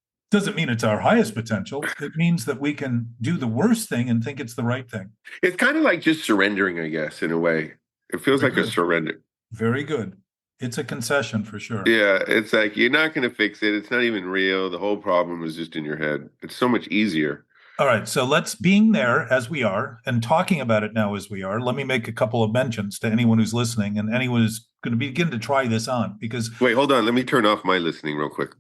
mean it's our highest potential. It means that we can do the worst thing and think it's the right thing. It's kind of like just surrendering, I guess, in a way. It feels like a surrender. Very good. It's a concession for sure. Yeah, it's like you're not going to fix it. It's not even real. The whole problem is just in your head. It's so much easier. All right, so being there as we are and talking about it now as we are, let me make a couple of mentions to anyone who's listening and anyone who's going to begin to try this on, because... Wait, hold on. Let me turn off my listening real quick.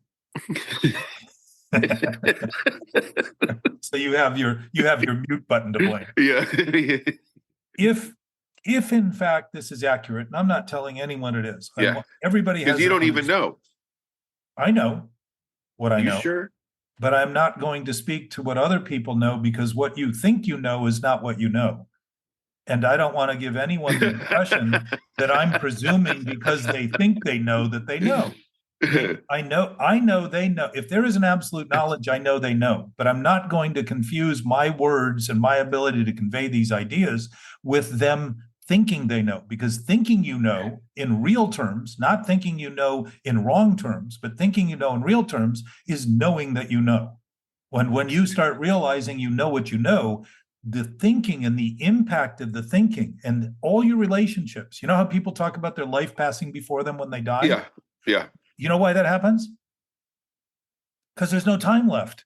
So you have your mute button to blame. Yeah. If in fact this is accurate, and I'm not telling anyone it is. Yeah. Everybody has... Because you don't even know. I know what I know. You sure? But I'm not going to speak to what other people know, because what you think you know is not what you know. And I don't want to give anyone the impression that I'm presuming because they think they know that they know. I know they know. If there is an absolute knowledge, I know they know. But I'm not going to confuse my words and my ability to convey these ideas with them thinking they know, because thinking you know in real terms, not thinking you know in wrong terms, but thinking you know in real terms is knowing that you know. When you start realizing you know what you know, the thinking and the impact of the thinking and all your relationships, you know how people talk about their life passing before them when they die? Yeah. Yeah. You know why that happens? Because there's no time left.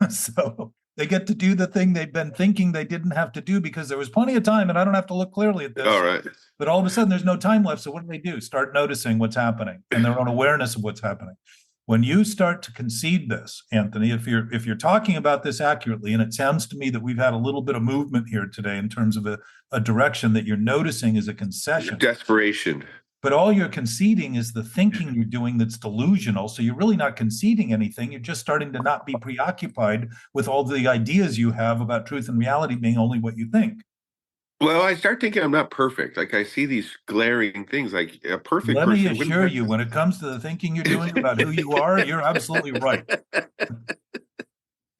So They get to do the thing they've been thinking they didn't have to do because there was plenty of time and I don't have to look clearly at this. All right. But all of a sudden there's no time left. So what do? Start noticing what's happening and their own awareness of what's happening. When you start to concede this, Anthony, if you're talking about this accurately, and it sounds to me that we've had a little bit of movement here today in terms of a direction that you're noticing is a concession. Desperation. But all you're conceding is the thinking you're doing that's delusional. So you're really not conceding anything. You're just starting to not be preoccupied with all the ideas you have about truth and reality being only what you think. Well, I start thinking I'm not perfect. Like I see these glaring things. Like a perfect Let person. me assure you, when it comes to the thinking you're doing about who you are, you're absolutely right.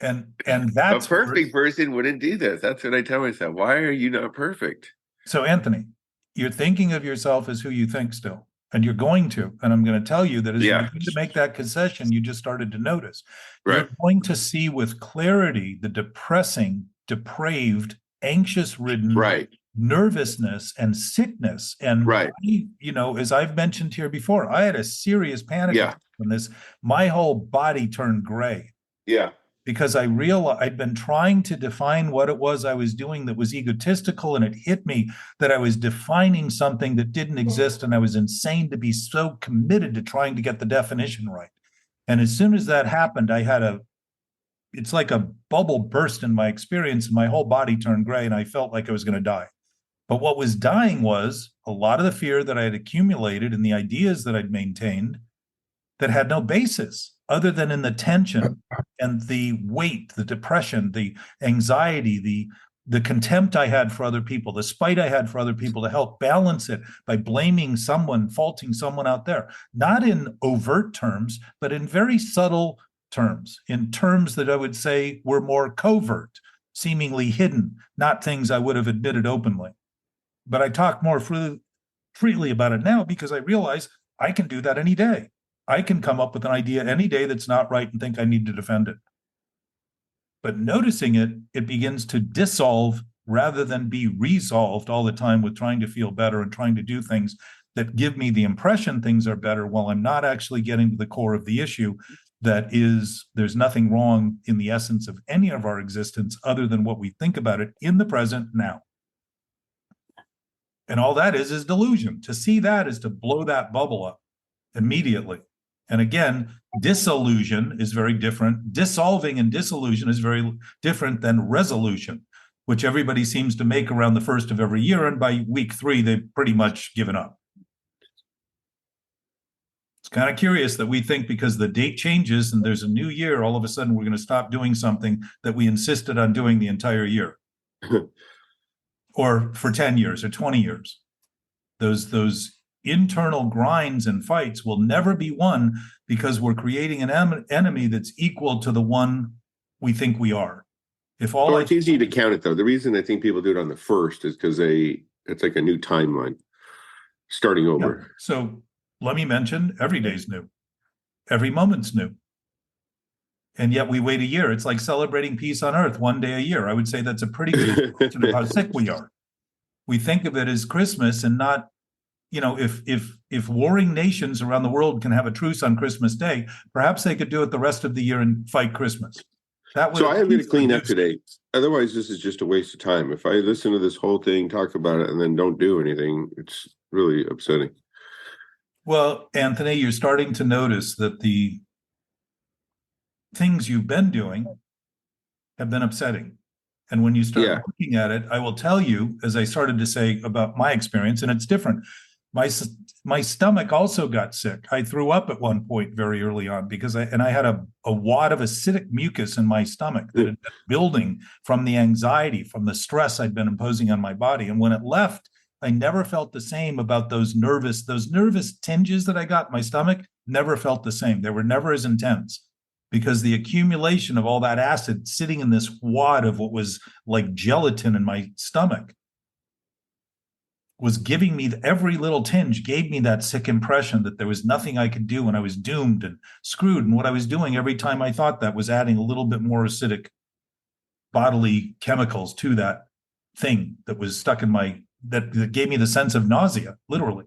And that's a perfect person wouldn't do this. That's what I tell myself. Why are you not perfect? So, Anthony, you're thinking of yourself as who you think still, and you're going to. And I'm going to tell you that as you begin to make that concession, you just started to notice. Right. You're going to see with clarity the depressing, depraved, anxious-ridden nervousness and sickness. And, as I've mentioned here before, I had a serious panic attack from this. My whole body turned gray. Yeah. Because I realized I'd been trying to define what it was I was doing that was egotistical, and it hit me that I was defining something that didn't exist, and I was insane to be so committed to trying to get the definition right. And as soon as that happened, it's like a bubble burst in my experience, and my whole body turned gray, and I felt like I was going to die. But what was dying was a lot of the fear that I had accumulated and the ideas that I'd maintained that had no basis other than in the tension and the weight, the depression, the anxiety, the contempt I had for other people, the spite I had for other people, to help balance it by blaming someone, faulting someone out there, not in overt terms, but in very subtle terms, in terms that I would say were more covert, seemingly hidden, not things I would have admitted openly. But I talk more freely about it now because I realize I can do that any day. I can come up with an idea any day that's not right and think I need to defend it. But noticing it, it begins to dissolve rather than be resolved all the time with trying to feel better and trying to do things that give me the impression things are better while I'm not actually getting to the core of the issue. That is, there's nothing wrong in the essence of any of our existence other than what we think about it in the present now. And all that is delusion. To see that is to blow that bubble up immediately. And again, disillusion is very different. Dissolving and disillusion is very different than resolution, which everybody seems to make around the first of every year. And by week 3, they've pretty much given up. It's kind of curious that we think because the date changes and there's a new year, all of a sudden we're going to stop doing something that we insisted on doing the entire year. Or for 10 years or 20 years. Those internal grinds and fights will never be won because we're creating an enemy that's equal to the one we think we are. It's easy to count it, though. The reason I think people do it on the first is because it's like a new timeline starting over. Yeah. So let me mention, every day's new. Every moment's new. And yet we wait a year. It's like celebrating peace on earth one day a year. I would say that's a pretty good description of how sick we are. We think of it as Christmas and not, if warring nations around the world can have a truce on Christmas Day, perhaps they could do it the rest of the year and fight Christmas. So I am going to clean up today. Otherwise, this is just a waste of time. If I listen to this whole thing, talk about it, and then don't do anything, it's really upsetting. Well, Anthony, you're starting to notice that the things you've been doing have been upsetting. And when you start looking at it, I will tell you, as I started to say about my experience, and it's different. My stomach also got sick. I threw up at one point very early on because I had a wad of acidic mucus in my stomach that had been building from the anxiety, from the stress I'd been imposing on my body. And when it left, I never felt the same about those nervous tinges that I got in my stomach. Never felt the same. They were never as intense because the accumulation of all that acid sitting in this wad of what was like gelatin in my stomach was giving me every little tinge, gave me that sick impression that there was nothing I could do and I was doomed and screwed. And what I was doing every time I thought that was adding a little bit more acidic bodily chemicals to that thing that was stuck in that gave me the sense of nausea, literally.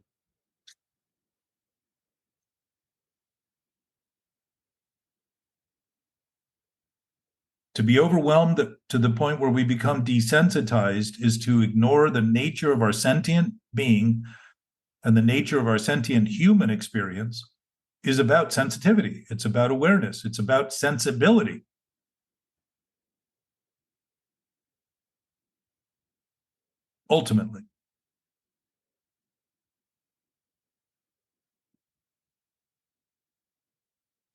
To be overwhelmed to the point where we become desensitized is to ignore the nature of our sentient being, and the nature of our sentient human experience is about sensitivity. It's about awareness. It's about sensibility. Ultimately.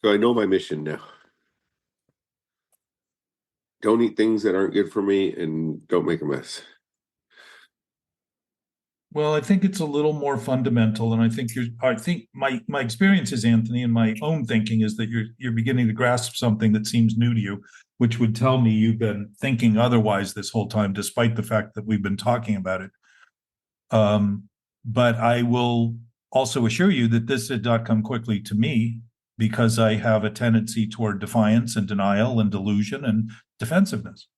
So I know my mission now. Don't eat things that aren't good for me, and don't make a mess. Well, I think it's a little more fundamental, and I think my experiences, Anthony, and my own thinking is that you're beginning to grasp something that seems new to you, which would tell me you've been thinking otherwise this whole time, despite the fact that we've been talking about it. But I will also assure you that this did not come quickly to me, because I have a tendency toward defiance and denial and delusion and defensiveness.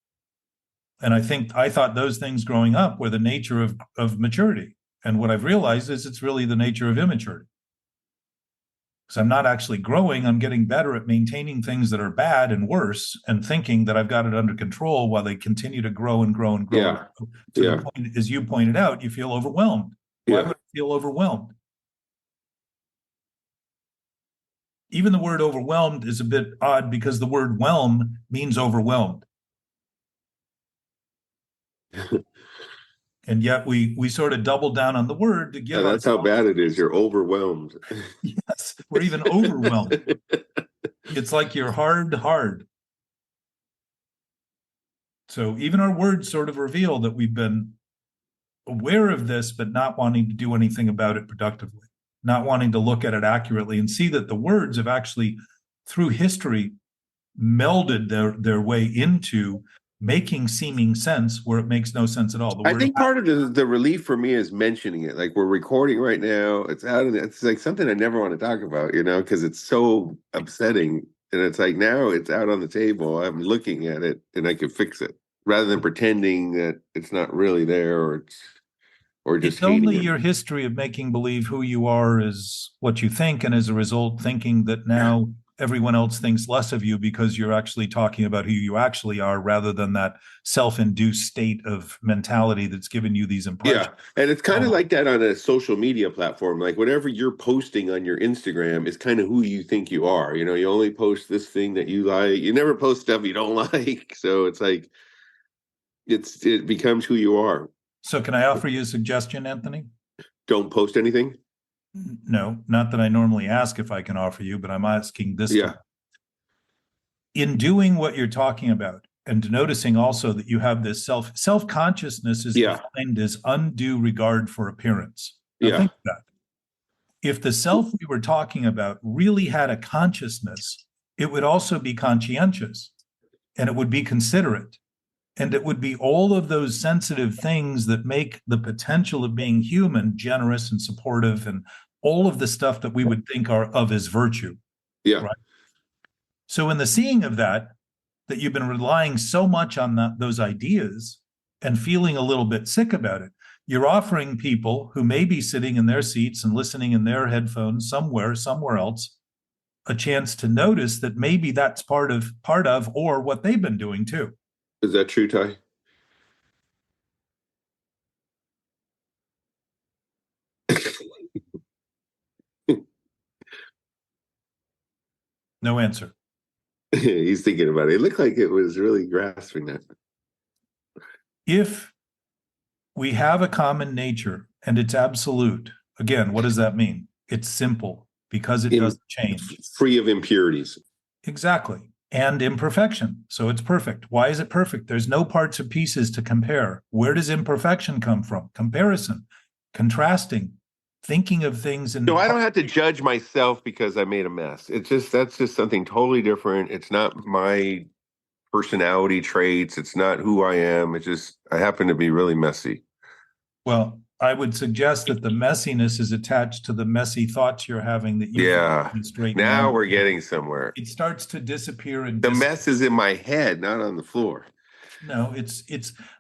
And I thought those things growing up were the nature of maturity. And what I've realized is it's really the nature of immaturity. Because I'm not actually growing, I'm getting better at maintaining things that are bad and worse, and thinking that I've got it under control while they continue to grow and grow and grow. Yeah. To the point, as you pointed out, you feel overwhelmed. Why would I feel overwhelmed? Even the word overwhelmed is a bit odd, because the word whelm means overwhelmed. And yet we sort of double down on the word to give that's how bad it is. You're overwhelmed. Yes, we're even overwhelmed. It's like you're hard. So even our words sort of reveal that we've been aware of this, but not wanting to do anything about it productively, not wanting to look at it accurately and see that the words have actually, through history, melded their way into making seeming sense where it makes no sense at all. I think part of the relief for me is mentioning it. Like, we're recording right now. It's out of it's like something I never want to talk about, because it's so upsetting. And it's like, now it's out on the table. I'm looking at it and I can fix it, rather than pretending that it's not really there, or just it's only hating it. your history of making believe who you are is what you think, and as a result thinking that now everyone else thinks less of you because you're actually talking about who you actually are, rather than that self-induced state of mentality that's given you these impressions. Yeah. And it's kind of like that on a social media platform. Like, whatever you're posting on your Instagram is kind of who you think you are. You only post this thing that you like. You never post stuff you don't like. So it's like, it becomes who you are. So can I offer you a suggestion, Anthony? Don't post anything? No, not that I normally ask if I can offer you, but I'm asking this. Yeah. In doing what you're talking about, and noticing also that you have this self-consciousness is defined as undue regard for appearance. Now think of that. If the self we were talking about really had a consciousness, it would also be conscientious, and it would be considerate, and it would be all of those sensitive things that make the potential of being human generous and supportive, and all of the stuff that we would think of as virtue. Yeah. Right? So in the seeing of that you've been relying so much on those ideas and feeling a little bit sick about it, you're offering people who may be sitting in their seats and listening in their headphones somewhere else, a chance to notice that maybe that's part of or what they've been doing too. Is that true, Ty? No answer. He's thinking about it. It looked like it was really grasping that. If we have a common nature and it's absolute, again, what does that mean? It's simple because it doesn't change. Free of impurities. Exactly. And imperfection. So it's perfect. Why is it perfect? There's no parts or pieces to compare. Where does imperfection come from? Comparison, contrasting, thinking of things. No, I don't have to judge myself because I made a mess. That's just something totally different. It's not my personality traits. It's not who I am. It's just, I happen to be really messy. Well, I would suggest that the messiness is attached to the messy thoughts you're having that you can straighten now out. We're getting somewhere. It starts to disappear, and the mess is in my head, not on the floor. No, it's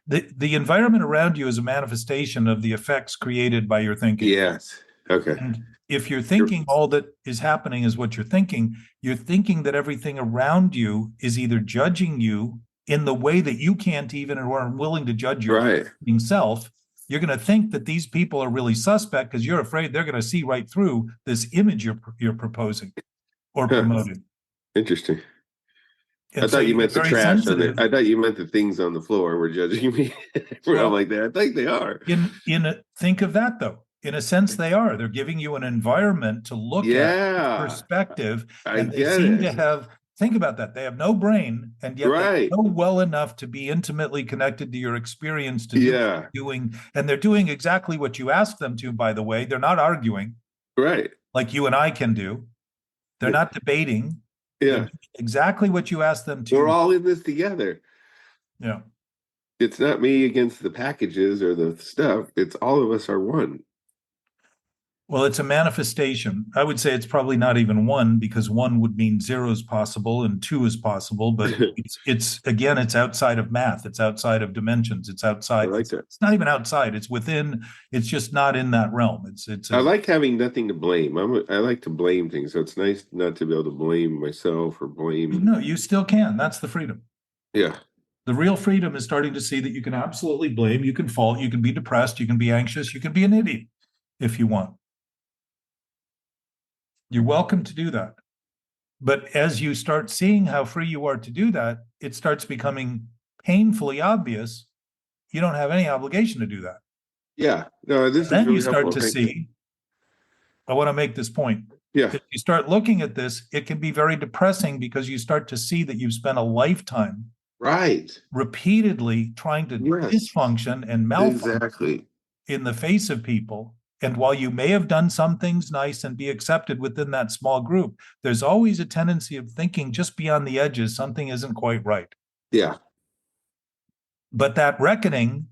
the environment around you is a manifestation of the effects created by your thinking. Yes. Okay. And if you're thinking all that is happening is what you're thinking that everything around you is either judging you in the way that you can't even or are willing to judge your Right. self, you're going to think that these people are really suspect because you're afraid they're going to see right through this image you're proposing or promoting. Interesting. And I so thought you you're meant the very trash on sensitive. it. I thought you meant the things on the floor were judging me. Well, I'm like that. I think they are. Think of that though. In a sense, they are. They're giving you an environment to look at Yeah, perspective, I and they get seem to it. have. Think about that. They have no brain, and yet they Right. know well enough to be intimately connected to your experience to do what Yeah. they're doing, and they're doing exactly what you ask them to. By the way, they're not arguing Right. like you and I can do. They're not debating. They're Yeah. doing exactly what you ask them We're to. all in this together. Yeah. It's not me against the packages or the stuff. It's all of us are one. Well, it's a manifestation. I would say it's probably not even one because one would mean zero is possible and two is possible. But it's again, it's outside of math. It's outside of dimensions. It's I outside. like that. It's not even outside. It's within. It's just not in that realm. I like having nothing to blame. I like to blame things. So it's nice not to be able to blame myself or blame. No, you still can. That's the freedom. Yeah. The real freedom is starting to see that you can absolutely blame. You can fault. You can be depressed. You can be anxious. You can be an idiot if you want. You're welcome to do that. But as you start seeing how free you are to do that, it starts becoming painfully obvious you don't have any obligation to do that. Yeah. No, this is Then really you start helpful. to Thank you. see, I want to make this point. Yeah. If you start looking at this, it can be very depressing because you start to see that you've spent a lifetime Right. repeatedly trying to Yes. dysfunction and malfunction Exactly. in the face of people. And while you may have done some things nice and be accepted within that small group, there's always a tendency of thinking just beyond the edges, something isn't quite right. Yeah. But that reckoning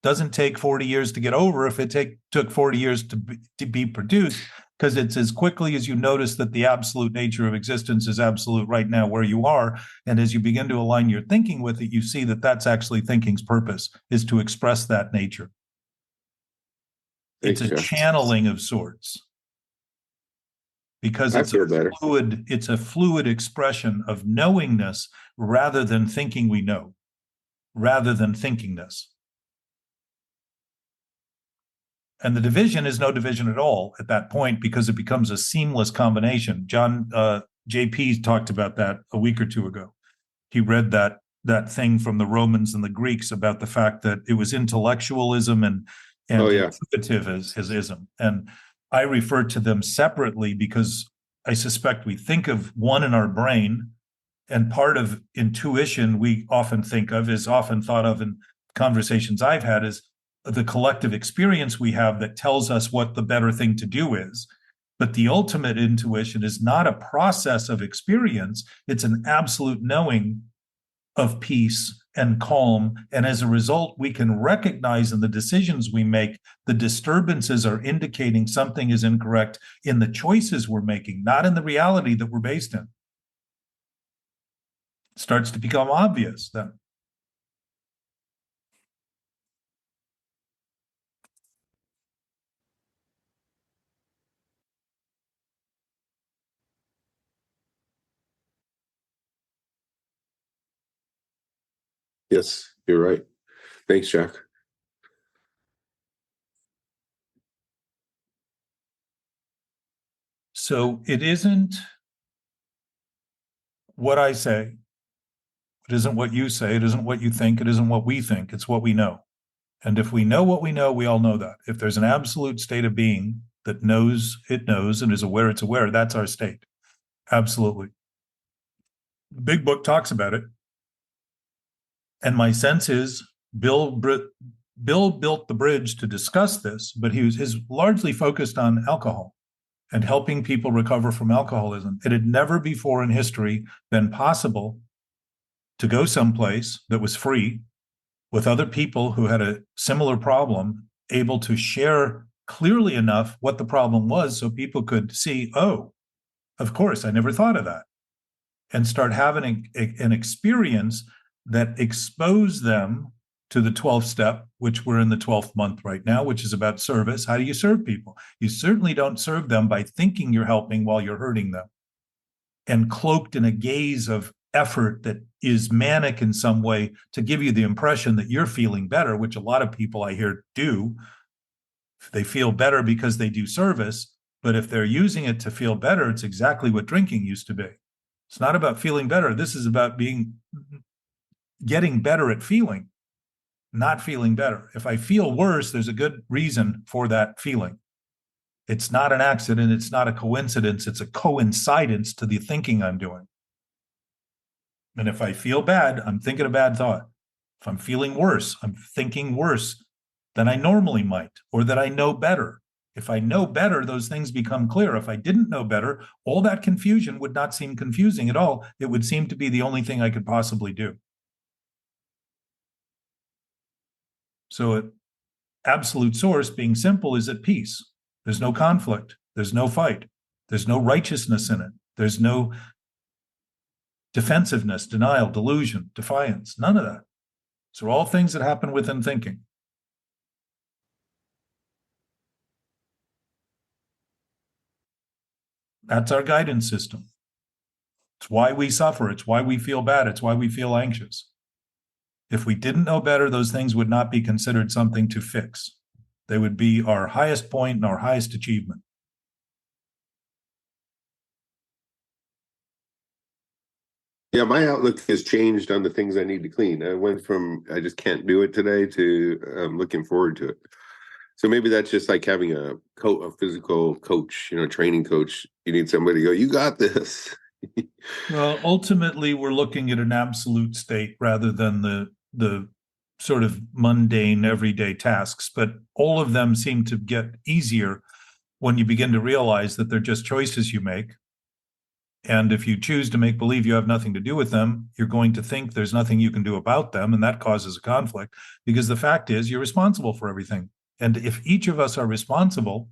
doesn't take 40 years to get over if it took 40 years to be produced, because it's as quickly as you notice that the absolute nature of existence is absolute right now where you are. And as you begin to align your thinking with it, you see that that's actually thinking's purpose, is to express that nature. Thanks, It's a Jeff. channeling of sorts. Because I feel better. it's a fluid expression of knowingness rather than thinking we know, rather than thinkingness. And the division is no division at all at that point because it becomes a seamless combination. John JP talked about that a week or two ago. He read that thing from the Romans and the Greeks about the fact that it was intellectualism and intuitivism. And I refer to them separately because I suspect we think of one in our brain, and part of intuition we often think of, is often thought of in conversations I've had, is the collective experience we have that tells us what the better thing to do is. But the ultimate intuition is not a process of experience. It's an absolute knowing of peace and calm. And as a result, we can recognize in the decisions we make, the disturbances are indicating something is incorrect in the choices we're making, not in the reality that we're based in. It starts to become obvious then. Yes, you're right. Thanks, Jack. So it isn't what I say. It isn't what you say. It isn't what you think. It isn't what we think. It's what we know. And if we know what we know, we all know that. If there's an absolute state of being that knows it knows and is aware it's aware, that's our state. Absolutely. The Big Book talks about it. And my sense is Bill built the bridge to discuss this, but he was largely focused on alcohol and helping people recover from alcoholism. It had never before in history been possible to go someplace that was free with other people who had a similar problem, able to share clearly enough what the problem was so people could see, oh, of course, I never thought of that, and start having an experience that exposed them to the 12th step, which we're in the 12th month right now, which is about service. How do you serve people? You certainly don't serve them by thinking you're helping while you're hurting them and cloaked in a gaze of effort that is manic in some way to give you the impression that you're feeling better, which a lot of people I hear do. They feel better because they do service, but if they're using it to feel better, it's exactly what drinking used to be. It's not about feeling better. This is about getting better at feeling, not feeling better. If I feel worse, there's a good reason for that feeling. It's not an accident. It's not a coincidence. It's a coincidence to the thinking I'm doing. And if I feel bad, I'm thinking a bad thought. If I'm feeling worse, I'm thinking worse than I normally might, or that I know better. If I know better, those things become clear. If I didn't know better, all that confusion would not seem confusing at all. It would seem to be the only thing I could possibly do. So at absolute source, being simple, is at peace. There's no conflict. There's no fight. There's no righteousness in it. There's no defensiveness, denial, delusion, defiance, none of that. So all things that happen within thinking. That's our guidance system. It's why we suffer. It's why we feel bad. It's why we feel anxious. If we didn't know better, those things would not be considered something to fix. They would be our highest point and our highest achievement. Yeah, my outlook has changed on the things I need to clean. I went from I just can't do it today to I'm looking forward to it. So maybe that's just like having a physical coach, training coach. You need somebody to go, you got this. Well, ultimately, we're looking at an absolute state rather than the sort of mundane everyday tasks, but all of them seem to get easier when you begin to realize that they're just choices you make. And if you choose to make believe you have nothing to do with them, you're going to think there's nothing you can do about them, and that causes a conflict, because the fact is you're responsible for everything. And if each of us are responsible,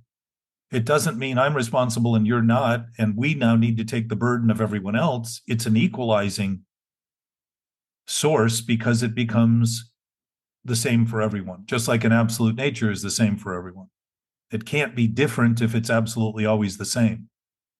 it doesn't mean I'm responsible and you're not, and we now need to take the burden of everyone else. It's an equalizing source because it becomes the same for everyone, just like an absolute nature is the same for everyone. It can't be different if it's absolutely always the same.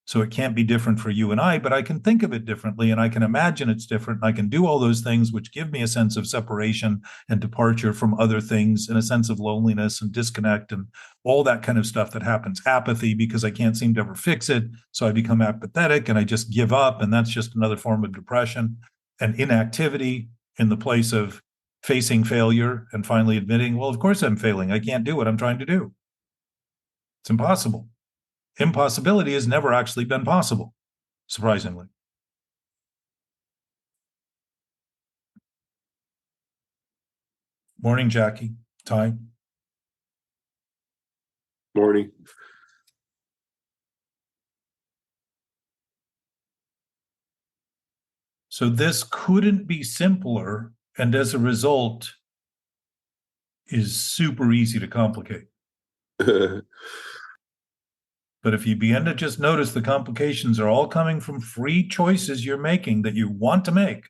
So it can't be different for you and I, but I can think of it differently and I can imagine it's different. And I can do all those things which give me a sense of separation and departure from other things and a sense of loneliness and disconnect and all that kind of stuff that happens. Apathy, because I can't seem to ever fix it. So I become apathetic and I just give up. And that's just another form of depression. And inactivity in the place of facing failure and finally admitting, well, of course I'm failing. I can't do what I'm trying to do. It's impossible. Impossibility has never actually been possible, surprisingly. Morning, Jackie. Ty. Morning. So this couldn't be simpler, and as a result, is super easy to complicate. But if you begin to just notice the complications are all coming from free choices you're making that you want to make.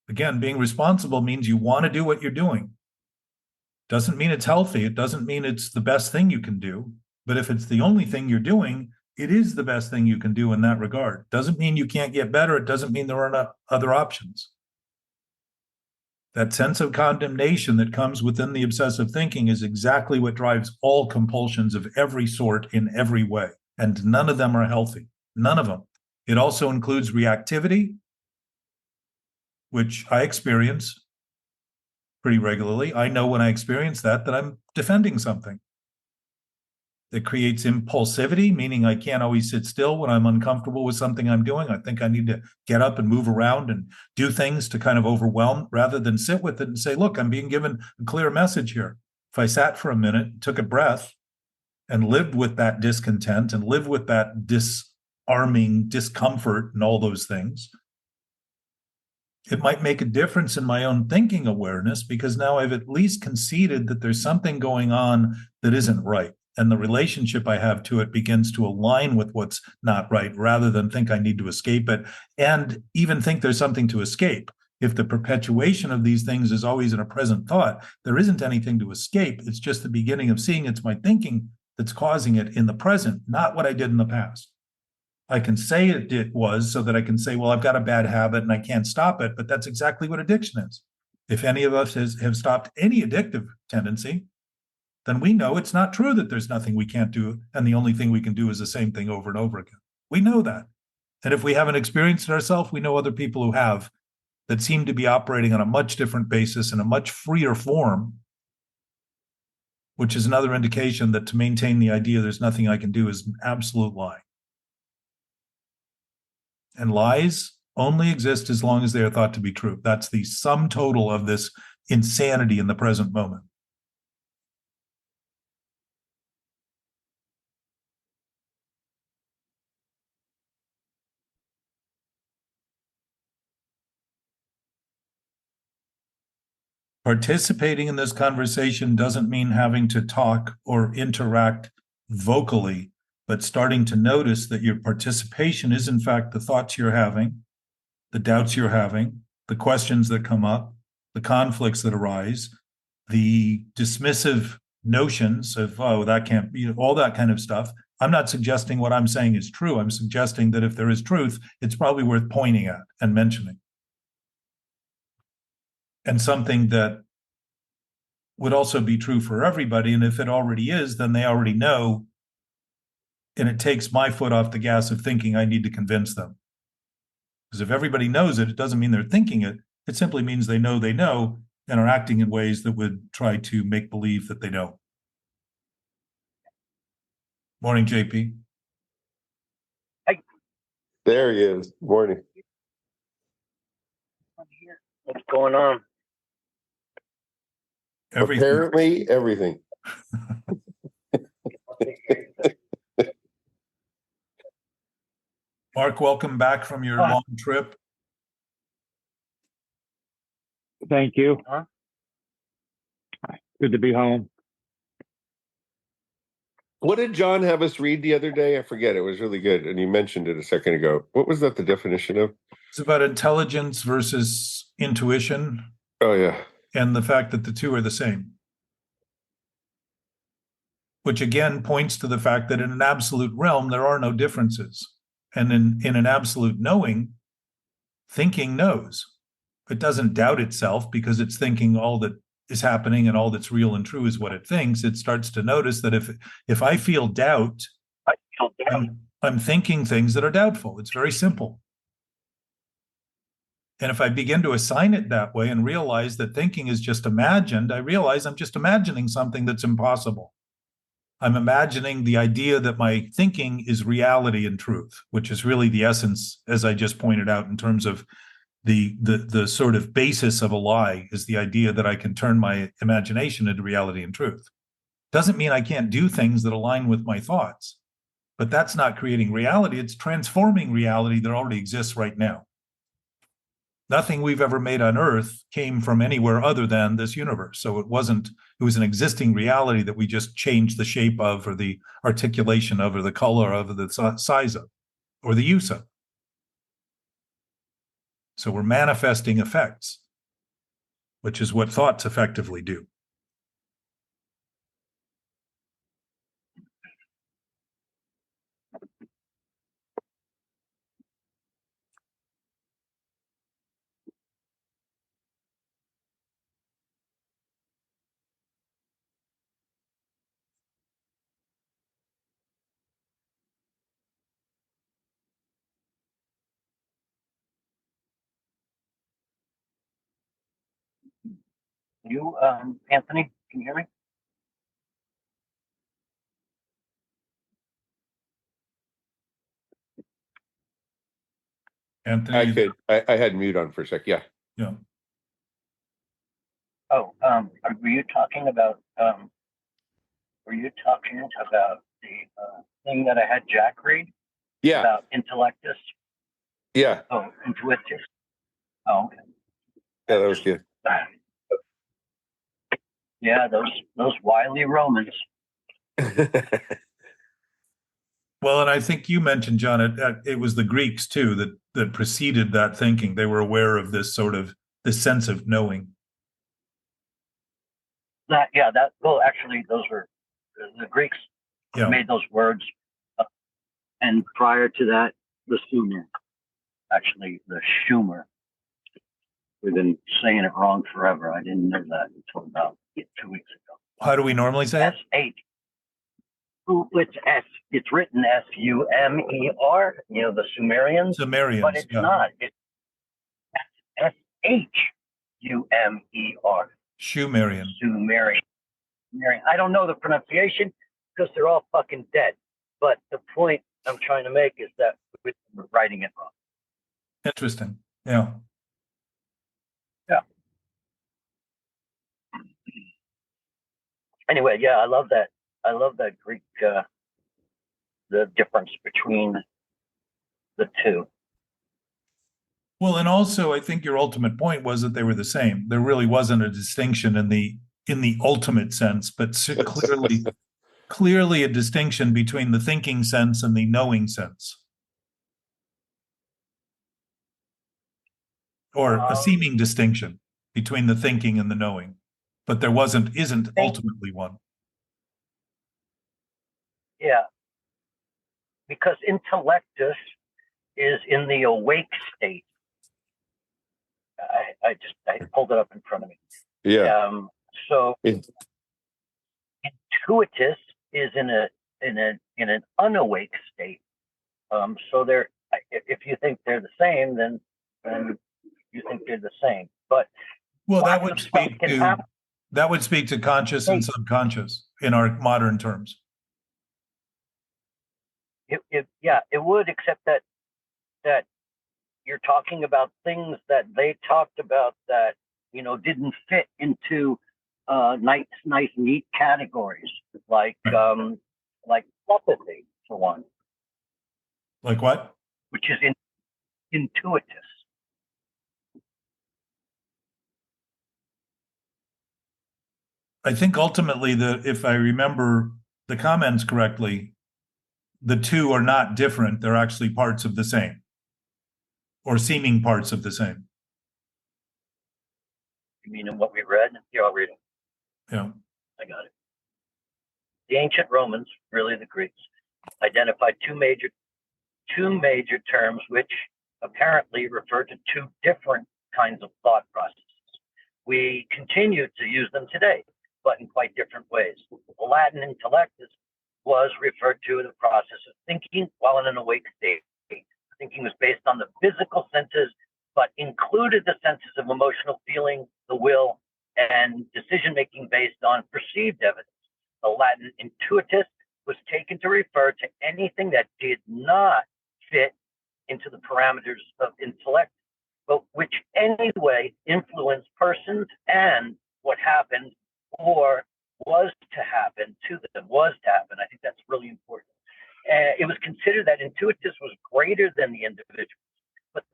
Again, being responsible means you want to do what you're doing. Doesn't mean it's healthy. It doesn't mean it's the best thing you can do. But if it's the only thing you're doing, it is the best thing you can do in that regard. Doesn't mean you can't get better. It doesn't mean there are not other options. That sense of condemnation that comes within the obsessive thinking is exactly what drives all compulsions of every sort in every way. And none of them are healthy. None of them. It also includes reactivity, which I experience pretty regularly. I know when I experience that I'm defending something. That creates impulsivity, meaning I can't always sit still when I'm uncomfortable with something I'm doing. I think I need to get up and move around and do things to kind of overwhelm rather than sit with it and say, look, I'm being given a clear message here. If I sat for a minute, took a breath, and lived with that discontent and lived with that disarming discomfort and all those things, it might make a difference in my own thinking awareness, because now I've at least conceded that there's something going on that isn't right. And the relationship I have to it begins to align with what's not right, rather than think I need to escape it and even think there's something to escape. If the perpetuation of these things is always in a present thought, there isn't anything to escape. It's just the beginning of seeing it's my thinking that's causing it in the present, not what I did in the past. I can say it was so that I can say, well, I've got a bad habit and I can't stop it. But that's exactly what addiction is. If any of us have stopped any addictive tendency, then we know it's not true that there's nothing we can't do. And the only thing we can do is the same thing over and over again. We know that. And if we haven't experienced it ourselves, we know other people who have, that seem to be operating on a much different basis in a much freer form, which is another indication that to maintain the idea there's nothing I can do is an absolute lie. And lies only exist as long as they are thought to be true. That's the sum total of this insanity in the present moment. Participating in this conversation doesn't mean having to talk or interact vocally, but starting to notice that your participation is, in fact, the thoughts you're having, the doubts you're having, the questions that come up, the conflicts that arise, the dismissive notions of, oh, that can't be, all that kind of stuff. I'm not suggesting what I'm saying is true. I'm suggesting that if there is truth, it's probably worth pointing at and mentioning. And something that would also be true for everybody. And if it already is, then they already know. And it takes my foot off the gas of thinking I need to convince them. Because if everybody knows it, it doesn't mean they're thinking it. It simply means they know and are acting in ways that would try to make believe that they know. Morning, JP. Hi. There he is. Morning. What's going on? Everything. Apparently, everything. Mark, welcome back from your long trip. Thank you. Good to be home. What did John have us read the other day? I forget. It was really good. And you mentioned it a second ago. What was that the definition of? It's about intelligence versus intuition. Oh, yeah. And the fact that the two are the same. Which again points to the fact that in an absolute realm, there are no differences. And in an absolute knowing, thinking knows. It doesn't doubt itself because it's thinking all that is happening and all that's real and true is what it thinks. It starts to notice that if I feel doubt, I'm thinking things that are doubtful. It's very simple. And if I begin to assign it that way and realize that thinking is just imagined, I realize I'm just imagining something that's impossible. I'm imagining the idea that my thinking is reality and truth, which is really the essence, as I just pointed out, in terms of the sort of basis of a lie is the idea that I can turn my imagination into reality and truth. Doesn't mean I can't do things that align with my thoughts, but that's not creating reality. It's transforming reality that already exists right now. Nothing we've ever made on Earth came from anywhere other than this universe. So it was an existing reality that we just changed the shape of, or the articulation of, or the color of, or the size of, or the use of. So we're manifesting effects, which is what thoughts effectively do. You, Anthony, can you hear me? Anthony, I could. I had mute on for a sec. Yeah. yeah. Oh, were you talking about the thing that I had Jack read Yeah. about intellectus? Yeah. Oh, intuitus. Oh, okay. Yeah, that was good. Yeah, those wily Romans. Well, and I think you mentioned, John, it was the Greeks too that preceded that thinking. They were aware of this sense of knowing. Actually, those were the Greeks made those words, and prior to that, the Sumer, actually the Schumer. We've been saying it wrong forever. I didn't know that until about 2 weeks ago. How do we normally say it? S-H. It's S. It's written S-U-M-E-R, the Sumerians, Sumerians. but it's Yeah. not. It's S-H-U-M-E-R. Sumerian. Sumerian. I don't know the pronunciation because they're all fucking dead. But the point I'm trying to make is that we're writing it wrong. Interesting. Yeah. Yeah. Anyway, yeah, I love that. I love that Greek, the difference between the two. Well, and also I think your ultimate point was that they were the same. There really wasn't a distinction in the ultimate sense, but clearly a distinction between the thinking sense and the knowing sense. Or a seeming distinction between the thinking and the knowing. But there isn't ultimately one. Yeah. Because intellectus is in the awake state. I pulled it up in front of me. Yeah. So intuitus is in an unawake state. So if you think they're the same, then you think they're the same. But well, that would speak to conscious and subconscious in our modern terms. It would, except that you're talking about things that they talked about that didn't fit into nice neat categories like telepathy for one. Like what? Which is intuitus. I think ultimately if I remember the comments correctly, the two are not different. They're actually parts of the same, or seeming parts of the same. You mean in what we read? Here, I'll read it. Yeah. I got it. The ancient Romans, really the Greeks, identified two major terms which apparently refer to two different kinds of thought processes. We continue to use them today, but in quite different ways. The Latin intellectus was referred to the process of thinking while in an awake state. Thinking was based on the physical senses, but included the senses of emotional feeling, the will, and decision-making based on perceived evidence. The Latin intuitus was taken to refer to anything that did not fit into the parameters of intellect, but which anyway influenced persons and what happened or was to happen to them, I think that's really important. It was considered that intuitus was greater than the individuals, but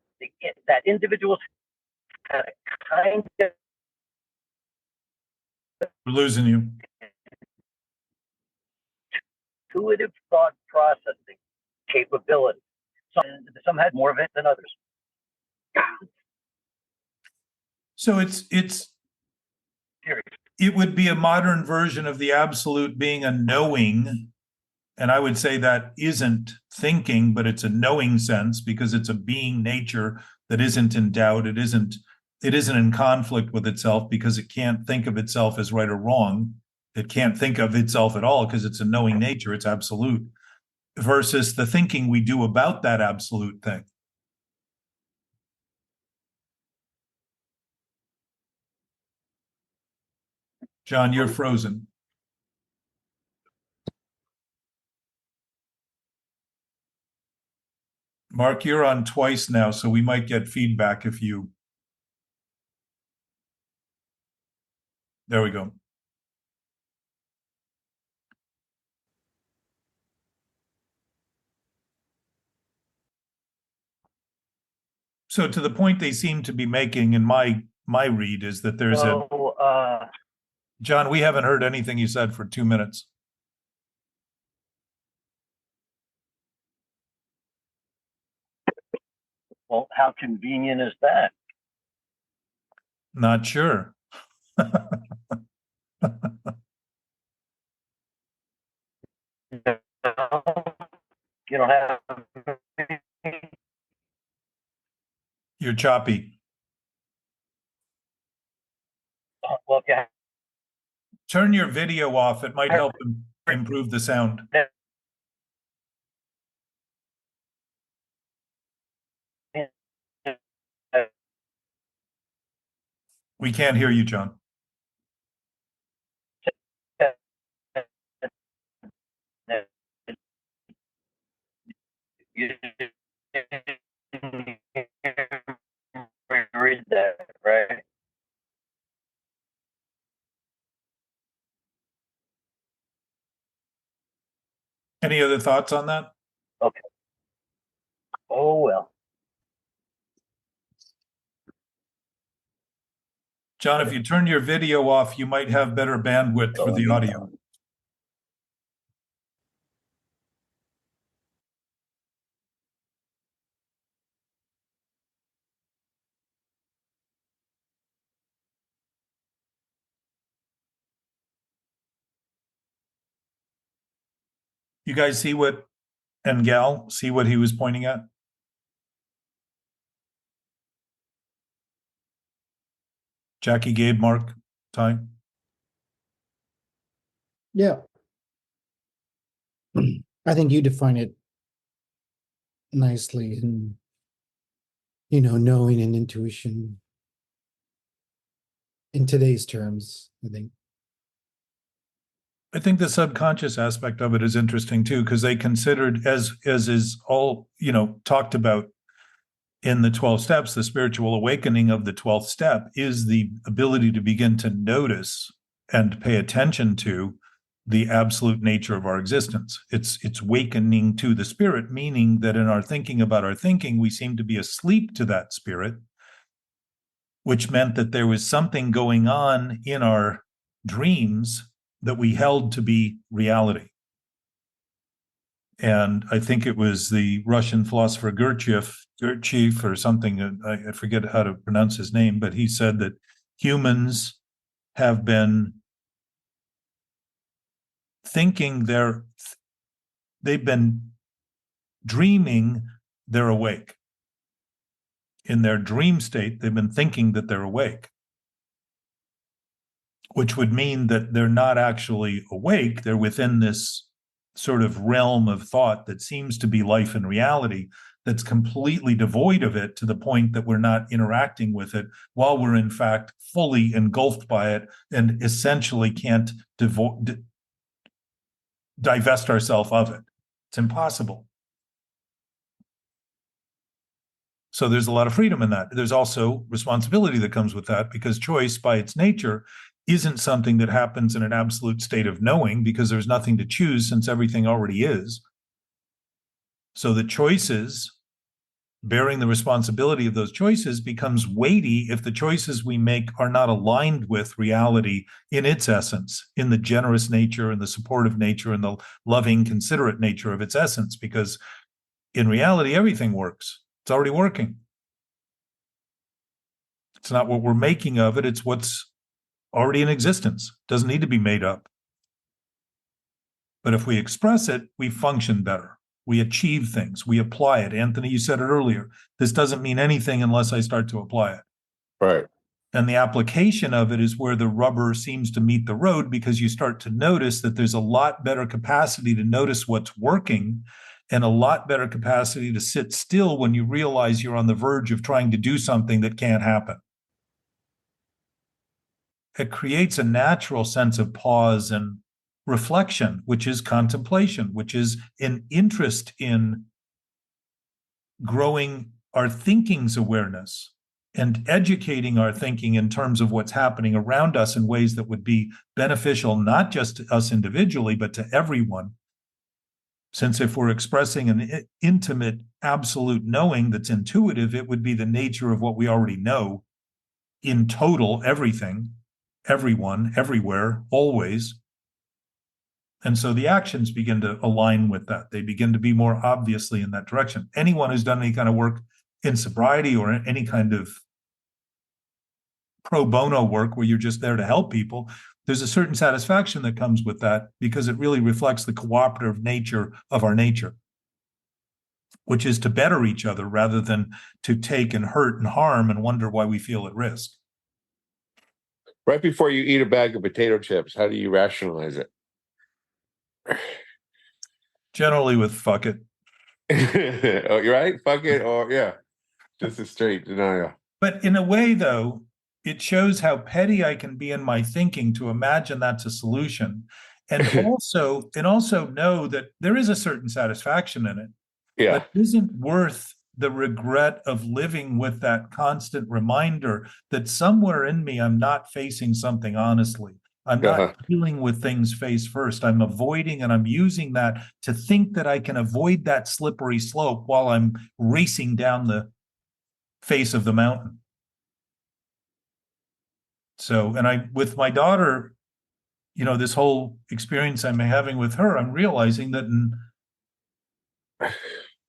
that individuals had a kind of... We're losing you. Intuitive thought processing capability. Some had more of it than others. So it would be a modern version of the absolute being a knowing, and I would say that isn't thinking, but it's a knowing sense because it's a being nature that isn't in doubt. It isn't in conflict with itself because it can't think of itself as right or wrong. It can't think of itself at all because it's a knowing nature. It's absolute, versus the thinking we do about that absolute thing. John, you're frozen. Mark, you're on twice now, so we might get feedback if you... There we go. So to the point they seem to be making in my read is that there's John, we haven't heard anything you said for 2 minutes. Well, how convenient is that? Not sure. You don't have You're choppy. Well, if you Turn your video off. It might help improve the sound. We can't hear you, John. you read that, right? Any other thoughts on that? Okay. Oh, well. John, if you turn your video off, you might have better bandwidth for the audio. You guys see what, and gal, see what he was pointing at? Jackie, Gabe, Mark, Ty? Yeah. I think you define it nicely in, knowing and intuition in today's terms, I think. I think the subconscious aspect of it is interesting too, because they considered, as is all, talked about in the 12 steps, the spiritual awakening of the 12th step is the ability to begin to notice and pay attention to the absolute nature of our existence. It's wakening to the spirit, meaning that in our thinking about our thinking, we seem to be asleep to that spirit, which meant that there was something going on in our dreams that we held to be reality. And I think it was the Russian philosopher Gurdjieff or something, I forget how to pronounce his name, but he said that humans have been thinking they've been dreaming they're awake. In their dream state, they've been thinking that they're awake, which would mean that they're not actually awake. They're within this sort of realm of thought that seems to be life and reality, that's completely devoid of it, to the point that we're not interacting with it, while we're in fact fully engulfed by it and essentially can't divest ourselves of it. It's impossible. So there's a lot of freedom in that. There's also responsibility that comes with that, because choice by its nature isn't something that happens in an absolute state of knowing, because there's nothing to choose since everything already is. So the choices, bearing the responsibility of those choices, becomes weighty if the choices we make are not aligned with reality in its essence, in the generous nature and the supportive nature and the loving, considerate nature of its essence, because in reality, everything works. It's already working. It's not what we're making of it. It's what's already in existence. It doesn't need to be made up. But if we express it, we function better. We achieve things. We apply it. Anthony, you said it earlier. This doesn't mean anything unless I start to apply it. Right. And the application of it is where the rubber seems to meet the road, because you start to notice that there's a lot better capacity to notice what's working, and a lot better capacity to sit still when you realize you're on the verge of trying to do something that can't happen. It creates a natural sense of pause and reflection, which is contemplation, which is an interest in growing our thinking's awareness and educating our thinking in terms of what's happening around us in ways that would be beneficial, not just to us individually, but to everyone. Since if we're expressing an intimate, absolute knowing that's intuitive, it would be the nature of what we already know in total, everything, everyone, everywhere, always. And so the actions begin to align with that. They begin to be more obviously in that direction. Anyone who's done any kind of work in sobriety or any kind of pro bono work where you're just there to help people, there's a certain satisfaction that comes with that, because it really reflects the cooperative nature of our nature. which is to better each other rather than to take and hurt and harm and wonder why we feel at risk. Right before you eat a bag of potato chips, how do you rationalize it? Generally with fuck it. Oh, you're right. Fuck it, or yeah, just a straight denial. But in a way, though, it shows how petty I can be in my thinking to imagine that's a solution, and also know that there is a certain satisfaction in it, Yeah, but it isn't worth the regret of living with that constant reminder that somewhere in me I'm not facing something honestly. I'm uh-huh. not dealing with things face first. I'm avoiding, and I'm using that to think that I can avoid that slippery slope while I'm racing down the face of the mountain. So, and I, with my daughter, this whole experience I'm having with her, I'm realizing that in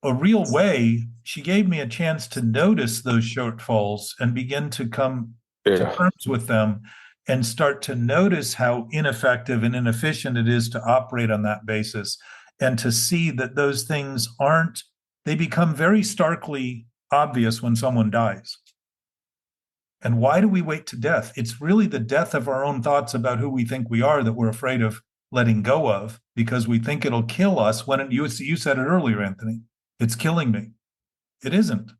a real way, she gave me a chance to notice those shortfalls and begin to come to Yeah, terms with them and start to notice how ineffective and inefficient it is to operate on that basis, and to see that those things they become very starkly obvious when someone dies. And why do we wait to death? It's really the death of our own thoughts about who we think we are that we're afraid of letting go of, because we think it'll kill us when you said it earlier, Anthony. It's killing me. It isn't.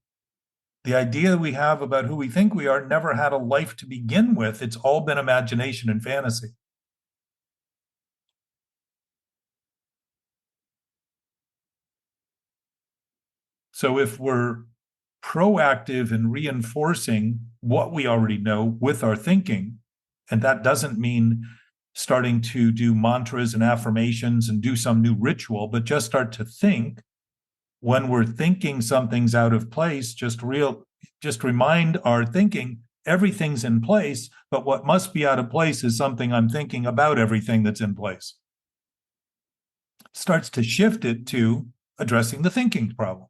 The idea we have about who we think we are never had a life to begin with. It's all been imagination and fantasy. So if we're proactive in reinforcing what we already know with our thinking, and that doesn't mean starting to do mantras and affirmations and do some new ritual, but just start to think. When we're thinking something's out of place, just remind our thinking everything's in place, but what must be out of place is something I'm thinking about everything that's in place. Starts to shift it to addressing the thinking problem.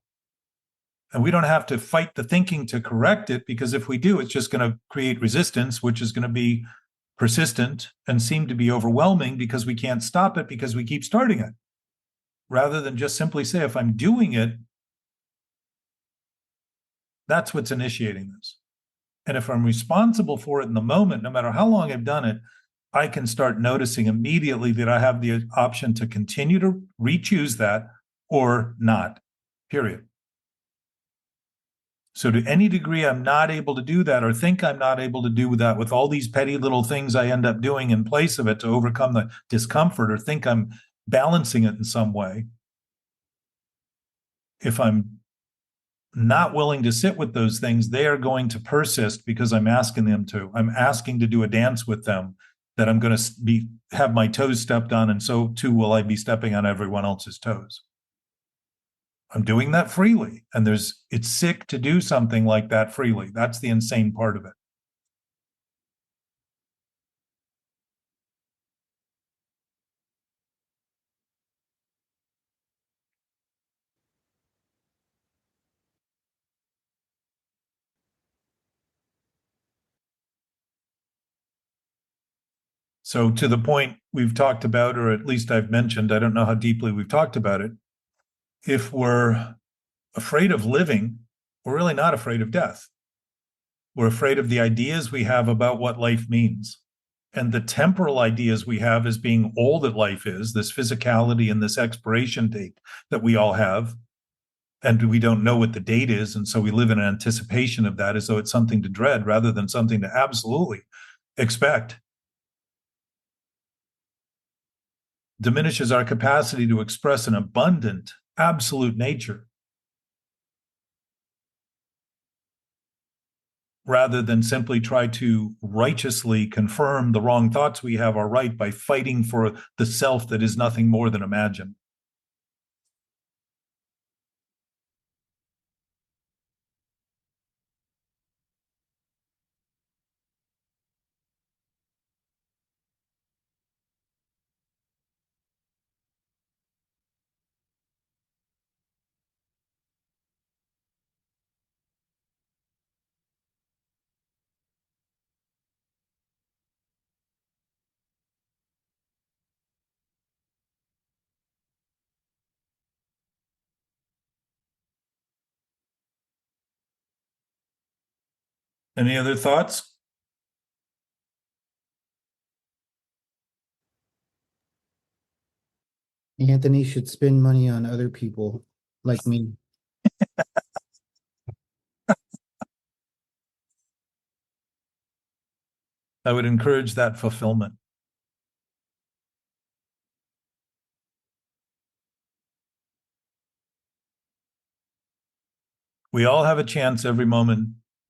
And we don't have to fight the thinking to correct it, because if we do, it's just going to create resistance, which is going to be persistent and seem to be overwhelming because we can't stop it because we keep starting it. Rather than just simply say, if I'm doing it, that's what's initiating this. And if I'm responsible for it in the moment, no matter how long I've done it, I can start noticing immediately that I have the option to continue to re-choose that or not, period. So to any degree I'm not able to do that, or think I'm not able to do that with all these petty little things I end up doing in place of it to overcome the discomfort, or think I'm balancing it in some way, if I'm not willing to sit with those things, they are going to persist because I'm asking them to. I'm asking to do a dance with them that I'm going to have my toes stepped on, and so too will I be stepping on everyone else's toes. I'm doing that freely, and it's sick to do something like that freely. That's the insane part of it. So to the point we've talked about, or at least I've mentioned, I don't know how deeply we've talked about it, if we're afraid of living, we're really not afraid of death. We're afraid of the ideas we have about what life means. And the temporal ideas we have as being all that life is, this physicality and this expiration date that we all have. And we don't know what the date is. And so we live in anticipation of that as though it's something to dread rather than something to absolutely expect. Diminishes our capacity to express an abundant, absolute nature, rather than simply try to righteously confirm the wrong thoughts we have are right by fighting for the self that is nothing more than imagined. Any other thoughts? Anthony should spend money on other people like me. I would encourage that fulfillment. We all have a chance every moment,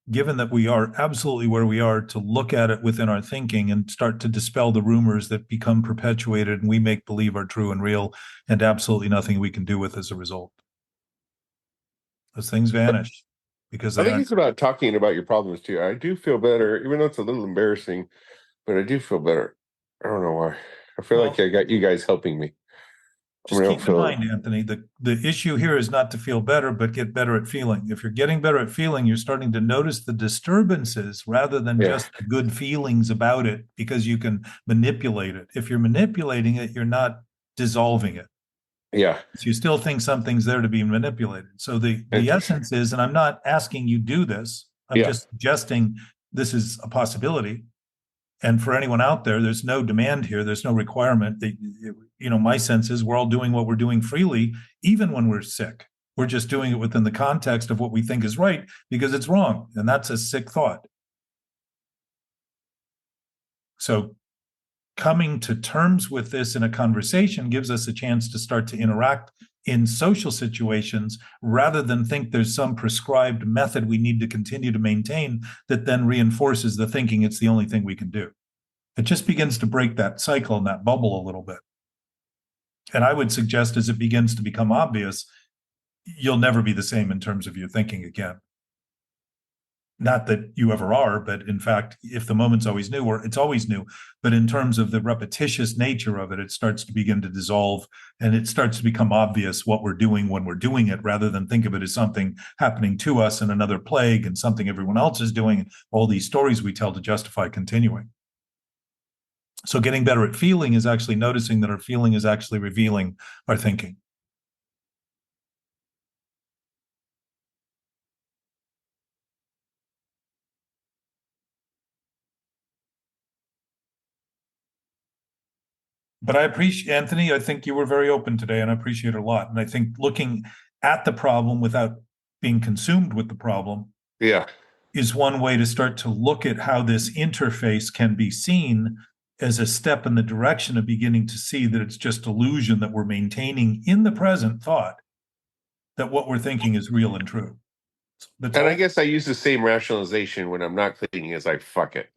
given that we are absolutely where we are, to look at it within our thinking and start to dispel the rumors that become perpetuated and we make believe are true and real, and absolutely nothing we can do with as a result. Those things vanish because I they think it's aren't. about talking about your problems too. I do feel better, even though it's a little embarrassing, but I do feel better. I don't know why. I feel like I got you guys helping me. Just keep in mind, Anthony, the issue here is not to feel better, but get better at feeling. If you're getting better at feeling, you're starting to notice the disturbances rather than just the good feelings about it, because you can manipulate it. If you're manipulating it, you're not dissolving it. Yeah. So you still think something's there to be manipulated. So the essence is, and I'm not asking you do this, I'm just suggesting this is a possibility. And for anyone out there, there's no demand here. There's no requirement. My sense is we're all doing what we're doing freely, even when we're sick. We're just doing it within the context of what we think is right because it's wrong. And that's a sick thought. So coming to terms with this in a conversation gives us a chance to start to interact in social situations rather than think there's some prescribed method we need to continue to maintain that then reinforces the thinking it's the only thing we can do. It just begins to break that cycle and that bubble a little bit. And I would suggest as it begins to become obvious, you'll never be the same in terms of your thinking again. Not that you ever are, but in fact, if the moment's always new, or it's always new, but in terms of the repetitious nature of it, it starts to begin to dissolve and it starts to become obvious what we're doing when we're doing it, rather than think of it as something happening to us and another plague and something everyone else is doing, and all these stories we tell to justify continuing. So getting better at feeling is actually noticing that our feeling is actually revealing our thinking. But I appreciate, Anthony, I think you were very open today and I appreciate it a lot. And I think looking at the problem without being consumed with the problem is one way to start to look at how this interface can be seen as a step in the direction of beginning to see that it's just illusion that we're maintaining in the present thought that what we're thinking is real and true. I guess I use the same rationalization when I'm not cleaning as like, fuck it.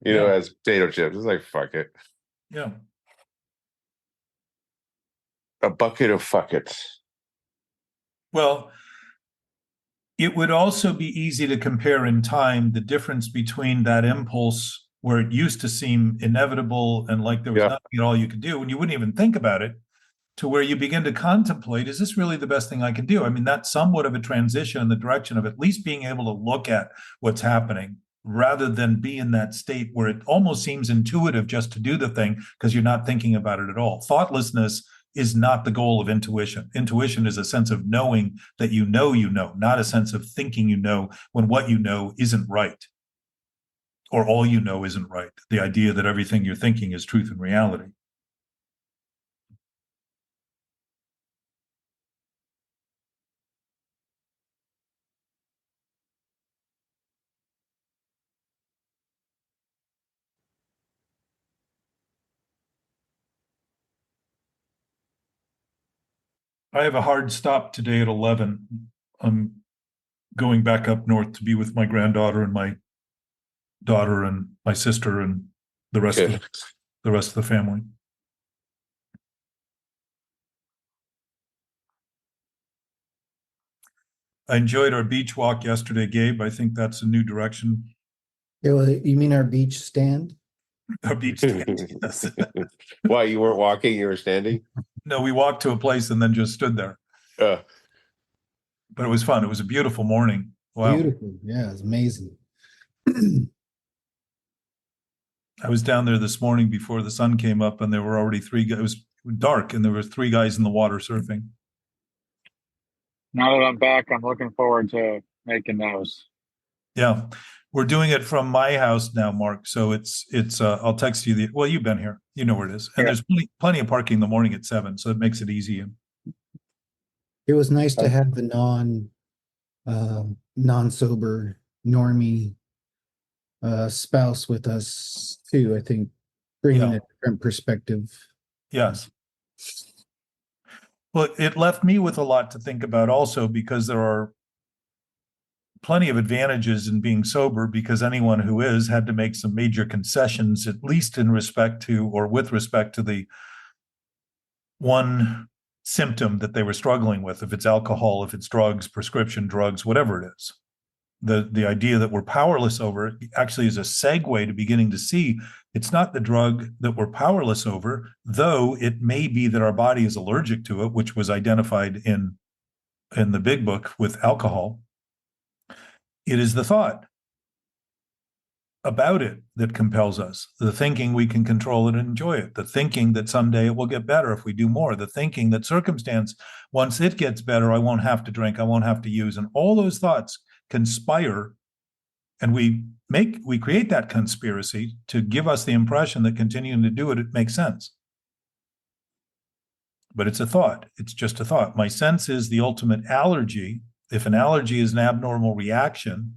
As potato chips. It's like, fuck it. Yeah. A bucket of fuck it. Well, it would also be easy to compare in time the difference between that impulse where it used to seem inevitable and like there was nothing at all you could do, and you wouldn't even think about it, to where you begin to contemplate, is this really the best thing I can do? I mean, that's somewhat of a transition in the direction of at least being able to look at what's happening rather than be in that state where it almost seems intuitive just to do the thing because you're not thinking about it at all. Thoughtlessness is not the goal of intuition. Intuition is a sense of knowing that you know, not a sense of thinking you know when what you know isn't right or all you know isn't right. The idea that everything you're thinking is truth and reality. I have a hard stop today at 11. I'm going back up north to be with my granddaughter and my daughter and my sister and the rest of the family. I enjoyed our beach walk yesterday, Gabe. I think that's a new direction. Yeah, well, you mean our beach stand? Our beach stand. Yes. Why, you weren't walking, you were standing? No, we walked to a place and then just stood there. But it was fun. It was a beautiful morning. Wow. Beautiful. Yeah, it's amazing. I was down there this morning before the sun came up and there were already three guys. It was dark and there were three guys in the water surfing. Now that I'm back, I'm looking forward to making those. Yeah. We're doing it from my house now, Mark. So I'll text you well, you've been here. You know where it is. And Yeah. there's plenty of parking in the morning at 7. So it makes it easy. It was nice to have the non-sober normie spouse with us too. I think bringing Yeah. a different perspective. Yes. Well, it left me with a lot to think about also, because there are plenty of advantages in being sober, because anyone who is had to make some major concessions, at least in respect to, or with respect to, the one symptom that they were struggling with. If it's alcohol, if it's drugs, prescription drugs, whatever it is. The idea that we're powerless over it actually is a segue to beginning to see it's not the drug that we're powerless over, though it may be that our body is allergic to it, which was identified in the big book with alcohol. It is the thought about it that compels us, the thinking we can control it and enjoy it, the thinking that someday it will get better if we do more, the thinking that circumstance, once it gets better, I won't have to drink, I won't have to use. And all those thoughts conspire, and we create that conspiracy to give us the impression that continuing to do it makes sense. But it's a thought. It's just a thought. My sense is the ultimate allergy. If an allergy is an abnormal reaction,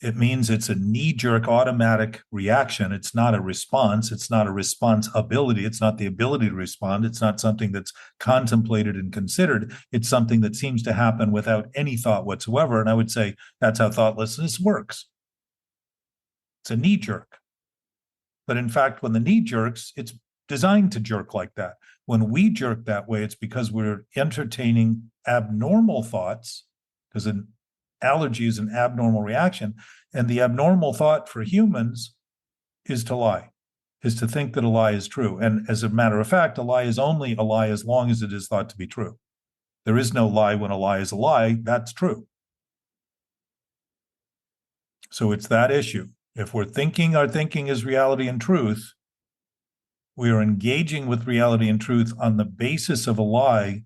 it means it's a knee-jerk automatic reaction. It's not a response. It's not a responsibility. It's not the ability to respond. It's not something that's contemplated and considered. It's something that seems to happen without any thought whatsoever. And I would say that's how thoughtlessness works. It's a knee-jerk. But in fact, when the knee jerks, it's designed to jerk like that. When we jerk that way, it's because we're entertaining abnormal thoughts, because an allergy is an abnormal reaction. And the abnormal thought for humans is to lie, is to think that a lie is true. And as a matter of fact, a lie is only a lie as long as it is thought to be true. There is no lie when a lie is a lie. That's true. So it's that issue. If we're thinking our thinking is reality and truth, we are engaging with reality and truth on the basis of a lie.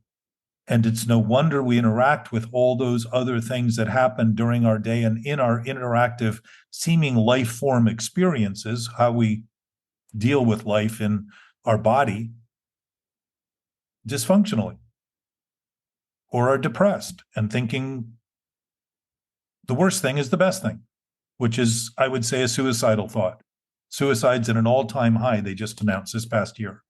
And it's no wonder we interact with all those other things that happen during our day and in our interactive seeming life form experiences, how we deal with life in our body dysfunctionally, or are depressed and thinking the worst thing is the best thing, which is, I would say, a suicidal thought. Suicide's at an all-time high they just announced this past year.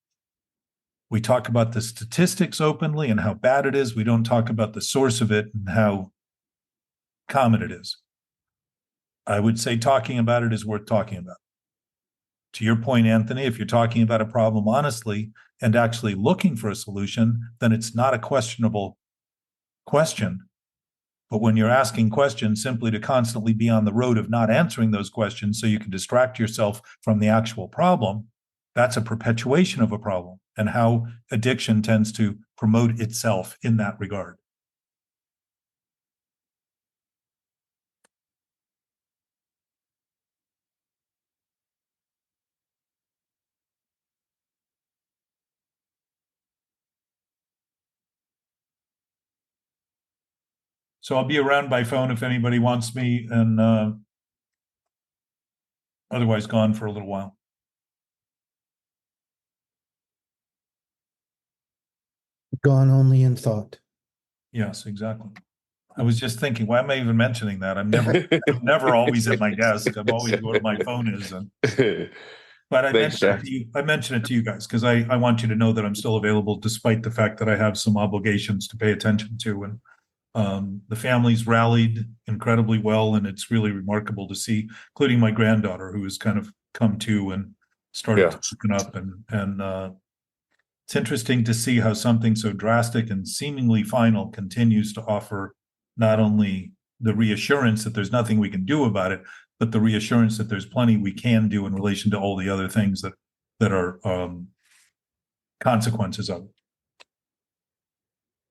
We talk about the statistics openly and how bad it is. We don't talk about the source of it and how common it is. I would say talking about it is worth talking about. To your point, Anthony, if you're talking about a problem honestly and actually looking for a solution, then it's not a questionable question. But when you're asking questions simply to constantly be on the road of not answering those questions so you can distract yourself from the actual problem, that's a perpetuation of a problem, and how addiction tends to promote itself in that regard. So I'll be around by phone if anybody wants me, and otherwise gone for a little while. Gone only in thought. Yes, exactly. I was just thinking, why am I even mentioning that? I'm never always at my desk. I'm always where my phone is. But I mentioned it to you guys because I want you to know that I'm still available despite the fact that I have some obligations to pay attention to. And the family's rallied incredibly well, and it's really remarkable to see, including my granddaughter, who has kind of come to and started to open up. And it's interesting to see how something so drastic and seemingly final continues to offer not only the reassurance that there's nothing we can do about it, but the reassurance that there's plenty we can do in relation to all the other things that are consequences of it.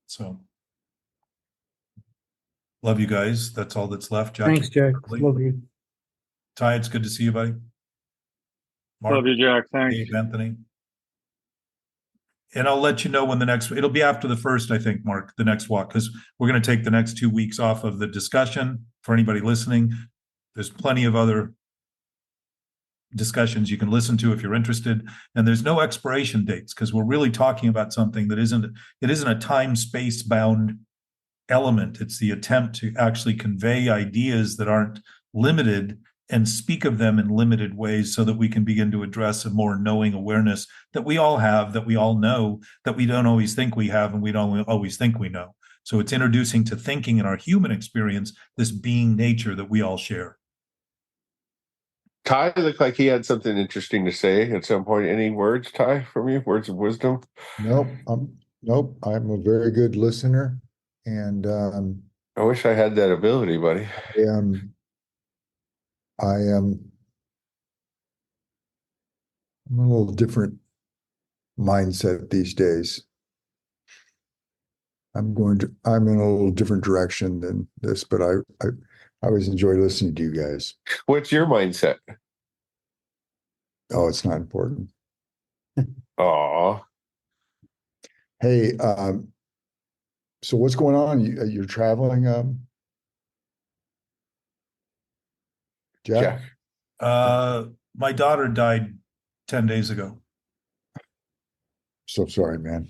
So, love you guys. That's all that's left. Jack, Thanks, Jack. Love you. Ty, it's good to see you, buddy. Mark, love you, Jack. Thanks. Dave, Anthony. And I'll let you know when it'll be after the 1st, I think, Mark, the next walk, because we're going to take the next 2 weeks off of the discussion for anybody listening. There's plenty of other discussions you can listen to if you're interested. And there's no expiration dates, because we're really talking about something that isn't a time space bound element. It's the attempt to actually convey ideas that aren't limited and speak of them in limited ways, so that we can begin to address a more knowing awareness that we all have, that we all know, that we don't always think we have, and we don't always think we know. So it's introducing to thinking in our human experience this being nature that we all share. Ty looked like he had something interesting to say at some point. Any words, Ty, from you? Words of wisdom? Nope. I'm a very good listener, and I wish I had that ability, buddy. I'm a little different mindset these days. I'm in a little different direction than this, but I always enjoy listening to you guys. What's your mindset? Oh, it's not important. Aw. Hey, so what's going on? You're traveling, Jack? My daughter died 10 days ago. So sorry, man.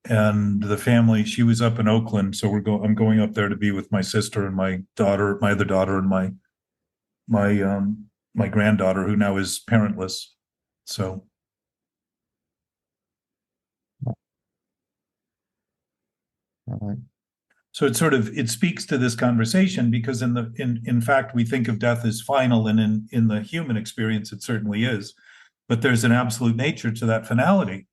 And the family, she was up in Oakland, so I'm going up there to be with my sister and my other daughter, and my granddaughter, who now is parentless. So All right. so it speaks to this conversation, because in fact we think of death as final, and in the human experience it certainly is, but there's an absolute nature to that finality.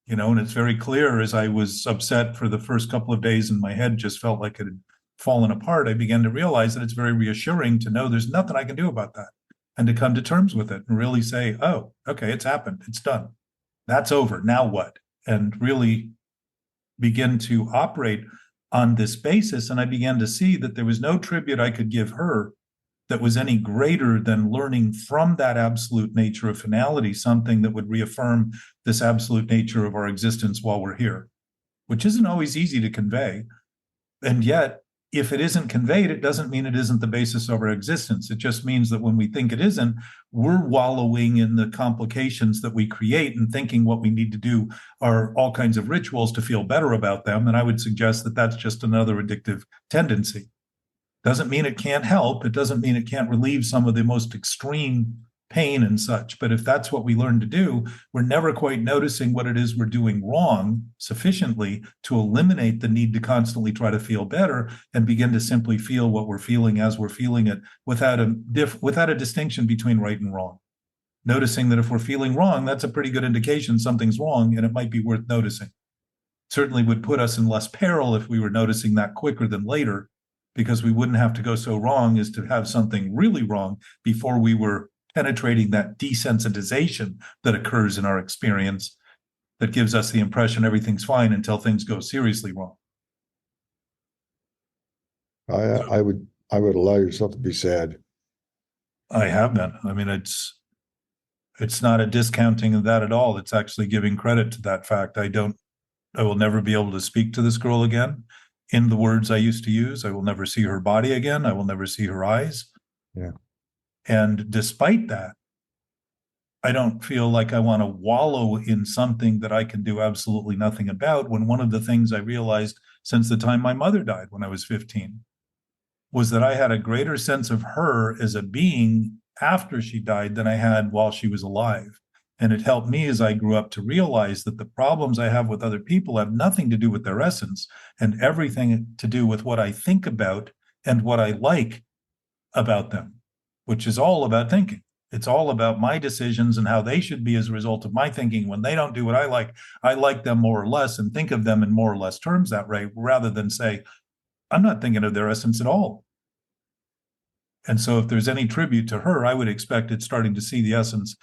And it's very clear. As I was upset for the first couple of days and my head just felt like it had fallen apart, I began to realize that it's very reassuring to know there's nothing I can do about that, and to come to terms with it and really say, oh, okay, it's happened. It's done. That's over. Now what? And really begin to operate on this basis. And I began to see that there was no tribute I could give her that was any greater than learning from that absolute nature of finality, something that would reaffirm this absolute nature of our existence while we're here, which isn't always easy to convey. And yet, if it isn't conveyed, it doesn't mean it isn't the basis of our existence. It just means that when we think it isn't, we're wallowing in the complications that we create, and thinking what we need to do are all kinds of rituals to feel better about them. And I would suggest that that's just another addictive tendency. Doesn't mean it can't help. It doesn't mean it can't relieve some of the most extreme pain and such. But if that's what we learn to do, we're never quite noticing what it is we're doing wrong sufficiently to eliminate the need to constantly try to feel better, and begin to simply feel what we're feeling as we're feeling it, without a distinction between right and wrong. Noticing that if we're feeling wrong, that's a pretty good indication something's wrong, and it might be worth noticing. Certainly would put us in less peril if we were noticing that quicker than later, because we wouldn't have to go so wrong as to have something really wrong before we were penetrating that desensitization that occurs in our experience, that gives us the impression everything's fine until things go seriously wrong. I would allow yourself to be sad. I have been. I mean, it's not a discounting of that at all. It's actually giving credit to that fact. I will never be able to speak to this girl again in the words I used to use. I will never see her body again. I will never see her eyes. Yeah. And despite that, I don't feel like I want to wallow in something that I can do absolutely nothing about, when one of the things I realized since the time my mother died when I was 15 was that I had a greater sense of her as a being after she died than I had while she was alive. And it helped me as I grew up to realize that the problems I have with other people have nothing to do with their essence, and everything to do with what I think about and what I like about them, which is all about thinking. It's all about my decisions and how they should be as a result of my thinking. When they don't do what I like them more or less, and think of them in more or less terms that way, rather than say, I'm not thinking of their essence at all. And so if there's any tribute to her, I would expect it's starting to see the essence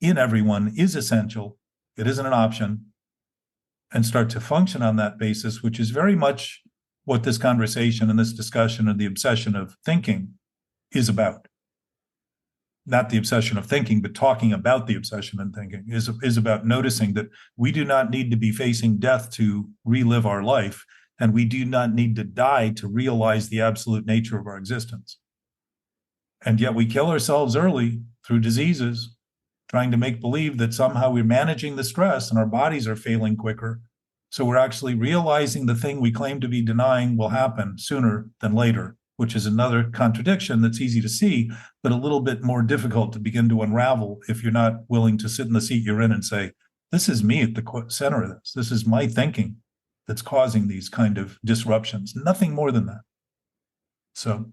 in everyone is essential. It isn't an option, and start to function on that basis, which is very much what this conversation and this discussion of the obsession of thinking is about. Not the obsession of thinking, but talking about the obsession and thinking is about noticing that we do not need to be facing death to relive our life, and we do not need to die to realize the absolute nature of our existence. And yet we kill ourselves early through diseases, trying to make believe that somehow we're managing the stress and our bodies are failing quicker. So we're actually realizing the thing we claim to be denying will happen sooner than later, which is another contradiction that's easy to see, but a little bit more difficult to begin to unravel if you're not willing to sit in the seat you're in and say, this is me at the center of this. This is my thinking that's causing these kind of disruptions, nothing more than that. So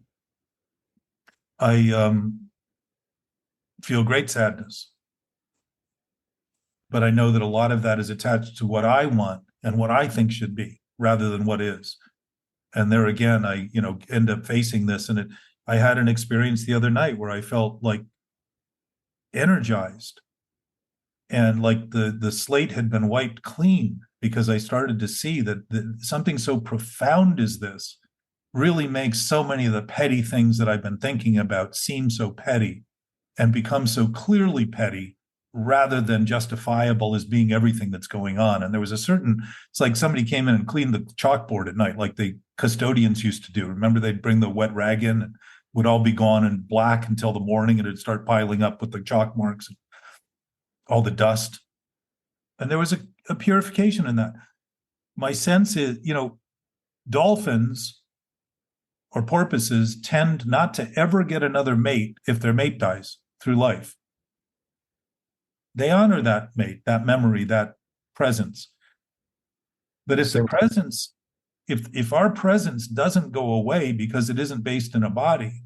I feel great sadness, but I know that a lot of that is attached to what I want and what I think should be rather than what is. And there again, I end up facing this. And I had an experience the other night where I felt like energized and like the slate had been wiped clean, because I started to see that something so profound as this really makes so many of the petty things that I've been thinking about seem so petty and become so clearly petty rather than justifiable as being everything that's going on. And there was it's like somebody came in and cleaned the chalkboard at night, like the custodians used to do. Remember, they'd bring the wet rag in and would all be gone and black until the morning, and it'd start piling up with the chalk marks and all the dust. And there was a purification in that. My sense is, dolphins or porpoises tend not to ever get another mate if their mate dies through life. They honor that mate, that memory, that presence. But if if our presence doesn't go away because it isn't based in a body,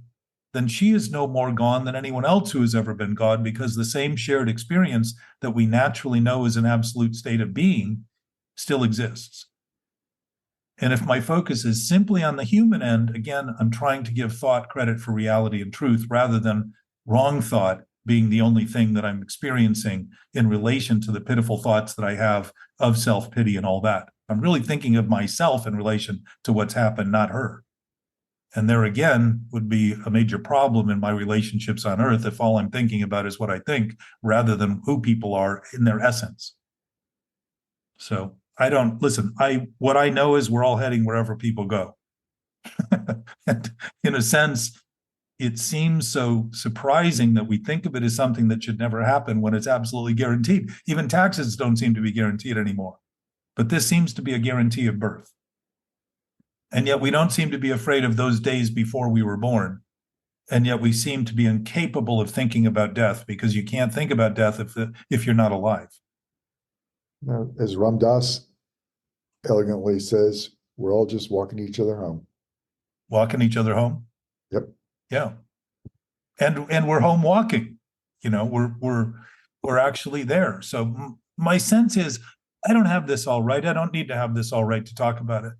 then she is no more gone than anyone else who has ever been gone, because the same shared experience that we naturally know is an absolute state of being still exists. And if my focus is simply on the human end, again, I'm trying to give thought credit for reality and truth rather than wrong thought being the only thing that I'm experiencing in relation to the pitiful thoughts that I have of self-pity and all that. I'm really thinking of myself in relation to what's happened, not her. And there again would be a major problem in my relationships on earth if all I'm thinking about is what I think rather than who people are in their essence. So what I know is we're all heading wherever people go. And in a sense, it seems so surprising that we think of it as something that should never happen when it's absolutely guaranteed. Even taxes don't seem to be guaranteed anymore. But this seems to be a guarantee of birth. And yet we don't seem to be afraid of those days before we were born. And yet we seem to be incapable of thinking about death, because you can't think about death if you're not alive. Now, as Ram Dass elegantly says, we're all just walking each other home. Walking each other home? Yep. Yeah. And we're home walking. We're actually there. So my sense is I don't have this all right. I don't need to have this all right to talk about it.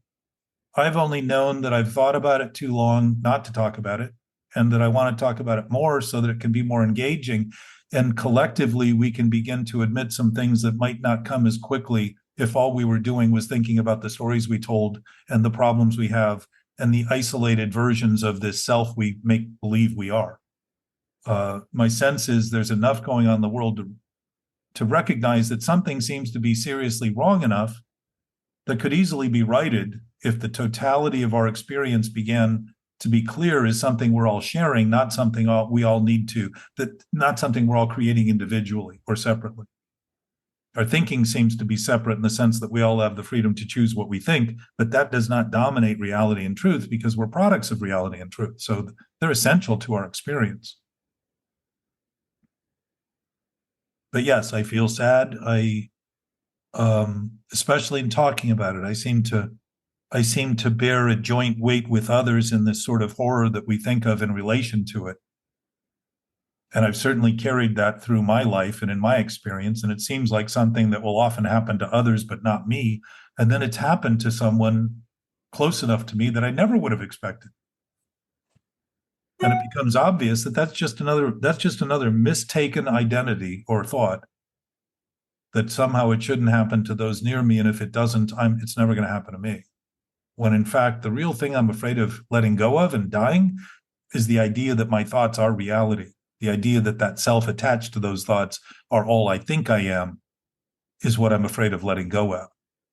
I've only known that I've thought about it too long not to talk about it, and that I want to talk about it more so that it can be more engaging. And collectively, we can begin to admit some things that might not come as quickly if all we were doing was thinking about the stories we told and the problems we have and the isolated versions of this self we make believe we are. My sense is there's enough going on in the world to recognize that something seems to be seriously wrong enough that could easily be righted if the totality of our experience began to be clear as something we're all sharing, not something we all need to, not something we're all creating individually or separately. Our thinking seems to be separate in the sense that we all have the freedom to choose what we think, but that does not dominate reality and truth, because we're products of reality and truth. So they're essential to our experience. But yes, I feel sad. Especially in talking about it, I seem to bear a joint weight with others in this sort of horror that we think of in relation to it. And I've certainly carried that through my life and in my experience. And it seems like something that will often happen to others, but not me. And then it's happened to someone close enough to me that I never would have expected. And it becomes obvious that that's just another mistaken identity or thought, that somehow it shouldn't happen to those near me. And if it doesn't, it's never going to happen to me. When in fact, the real thing I'm afraid of letting go of and dying is the idea that my thoughts are reality. The idea that self attached to those thoughts are all I think I am is what I'm afraid of letting go of,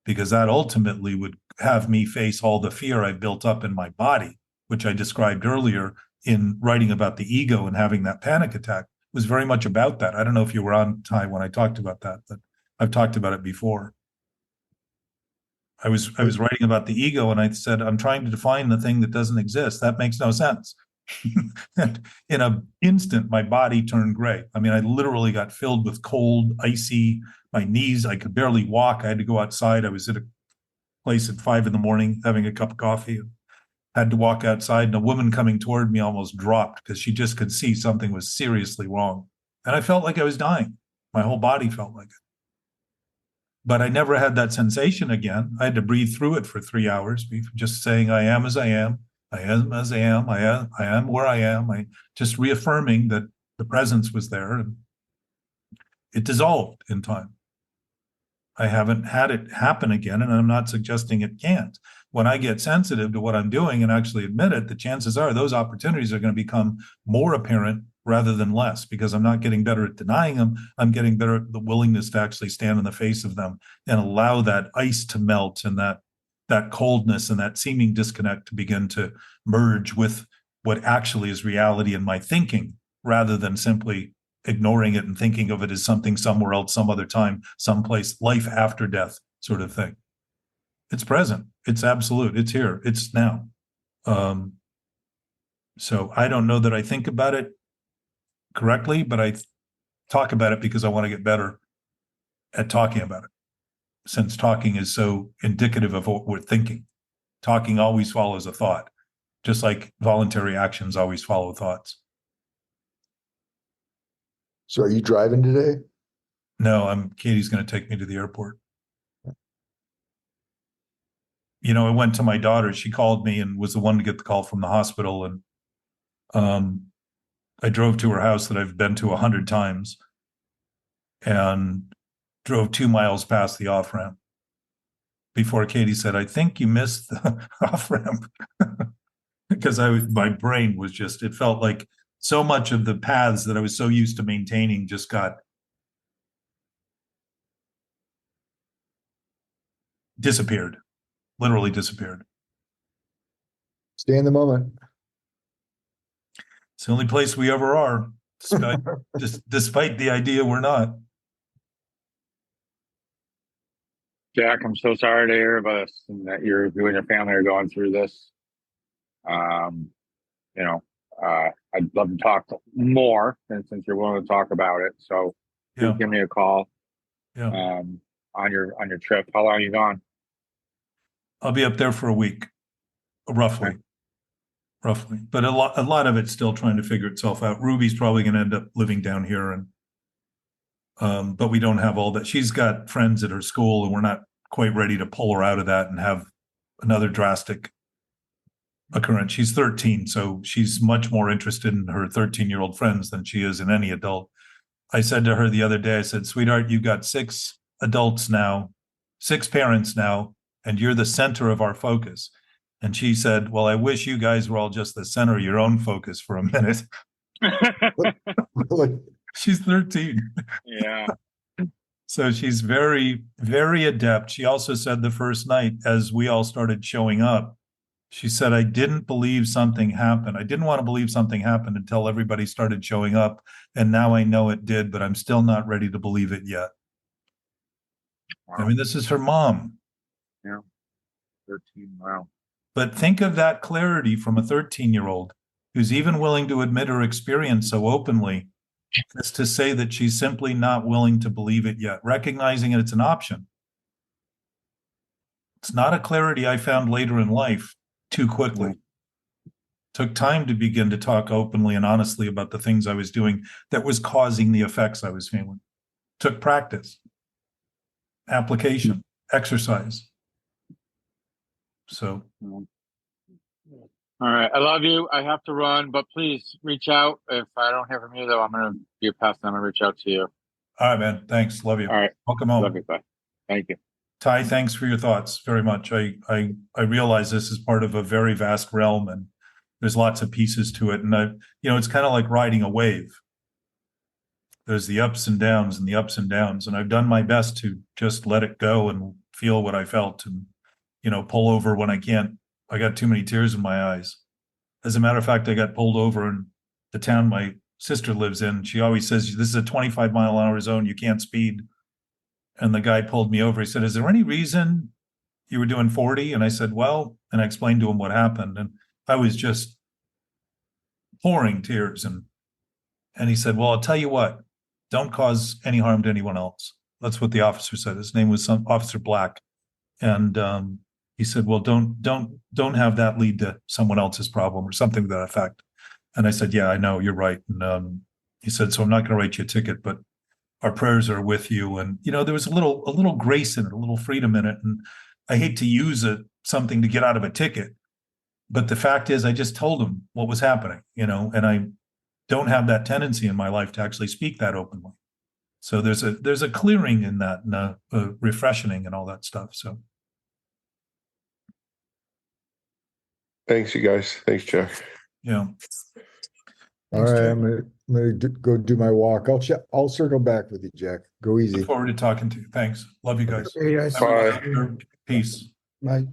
because that ultimately would have me face all the fear I've built up in my body, which I described earlier in writing about the ego and having that panic attack was very much about that. I don't know if you were on, Ty, when I talked about that, but I've talked about it before. I was writing about the ego, and I said, I'm trying to define the thing that doesn't exist. That makes no sense. And in an instant, my body turned gray. I mean, I literally got filled with cold, icy, my knees, I could barely walk. I had to go outside. I was at a place at 5 a.m. having a cup of coffee. Had to walk outside, and a woman coming toward me almost dropped because she just could see something was seriously wrong. And I felt like I was dying. My whole body felt like it. But I never had that sensation again. I had to breathe through it for 3 hours, just saying, I am as I am. I am as I am. I am where I am. I just reaffirming that the presence was there, and it dissolved in time. I haven't had it happen again, and I'm not suggesting it can't. When I get sensitive to what I'm doing and actually admit it, the chances are those opportunities are going to become more apparent rather than less, because I'm not getting better at denying them. I'm getting better at the willingness to actually stand in the face of them and allow that ice to melt and that coldness and that seeming disconnect to begin to merge with what actually is reality in my thinking, rather than simply ignoring it and thinking of it as something somewhere else, some other time, someplace, life after death sort of thing. It's present. It's absolute. It's here. It's now. So I don't know that I think about it correctly, but I talk about it because I want to get better at talking about it, since talking is so indicative of what we're thinking. Talking always follows a thought, just like voluntary actions always follow thoughts. So are you driving today? No, Katie's going to take me to the airport. You know, I went to my daughter. She called me and was the one to get the call from the hospital. And I drove to her house that I've been to 100 times and drove 2 miles past the off ramp before Katie said, I think you missed the off ramp. Because my brain was just, it felt like so much of the paths that I was so used to maintaining just got disappeared, literally disappeared. Stay in the moment. It's the only place we ever are, despite the idea we're not. Jack, I'm so sorry to hear about this and that you and your family are going through this. I'd love to talk more, and since you're willing to talk about it, so please give me a call. Yeah. On your trip. How long are you gone? I'll be up there for a week, roughly. Okay. Roughly. But a lot of it's still trying to figure itself out. Ruby's probably going to end up living down here, and but we don't have all that. She's got friends at her school, and we're not quite ready to pull her out of that and have another drastic occurrence. She's 13, so she's much more interested in her 13-year-old friends than she is in any adult. I said to her the other day, I said, sweetheart, you've got 6 adults now, 6 parents now, and you're the center of our focus. And she said, well, I wish you guys were all just the center of your own focus for a minute. Really? She's 13. Yeah. So she's very, very adept. She also said the first night, as we all started showing up, she said, I didn't believe something happened. I didn't want to believe something happened until everybody started showing up. And now I know it did, but I'm still not ready to believe it yet. Wow. I mean, this is her mom. Yeah. 13. Wow. But think of that clarity from a 13-year-old who's even willing to admit her experience so openly as to say that she's simply not willing to believe it yet, recognizing it's an option. It's not a clarity I found later in life too quickly. Took time to begin to talk openly and honestly about the things I was doing that was causing the effects I was feeling. Took practice, application, exercise. So. All right. I love you. I have to run, but please reach out. If I don't hear from you, though, I'm going to be a past time and reach out to you. All right, man. Thanks. Love you. All right. Welcome home. Love you. Bye. Thank you. Ty, thanks for your thoughts very much. I realize this is part of a very vast realm, and there's lots of pieces to it. And it's kind of like riding a wave. There's the ups and downs and the ups and downs. And I've done my best to just let it go and feel what I felt and, pull over when I can't. I got too many tears in my eyes. As a matter of fact, I got pulled over in the town my sister lives in. She always says, this is a 25-mile-an-hour zone. You can't speed. And the guy pulled me over. He said, is there any reason you were doing 40? And I said, well, and I explained to him what happened. And I was just pouring tears. And he said, well, I'll tell you what, don't cause any harm to anyone else. That's what the officer said. His name was Officer Black. And he said, well, don't have that lead to someone else's problem or something to that effect. And I said, yeah, I know, you're right. And he said, so I'm not going to write you a ticket, but our prayers are with you. And, you know, there was a little grace in it, a little freedom in it. And I hate to use something to get out of a ticket, but the fact is I just told him what was happening, you know, and I don't have that tendency in my life to actually speak that openly. So there's a clearing in that, and a refreshing and all that stuff. So. Thanks, you guys. Thanks, Jack. Yeah. All Thanks, right, Jack. I'm gonna go do my walk. I'll circle back with you, Jack. Go easy. Look forward to talking to you. Thanks. Love you guys. Hey, guys. Bye. Peace. Bye.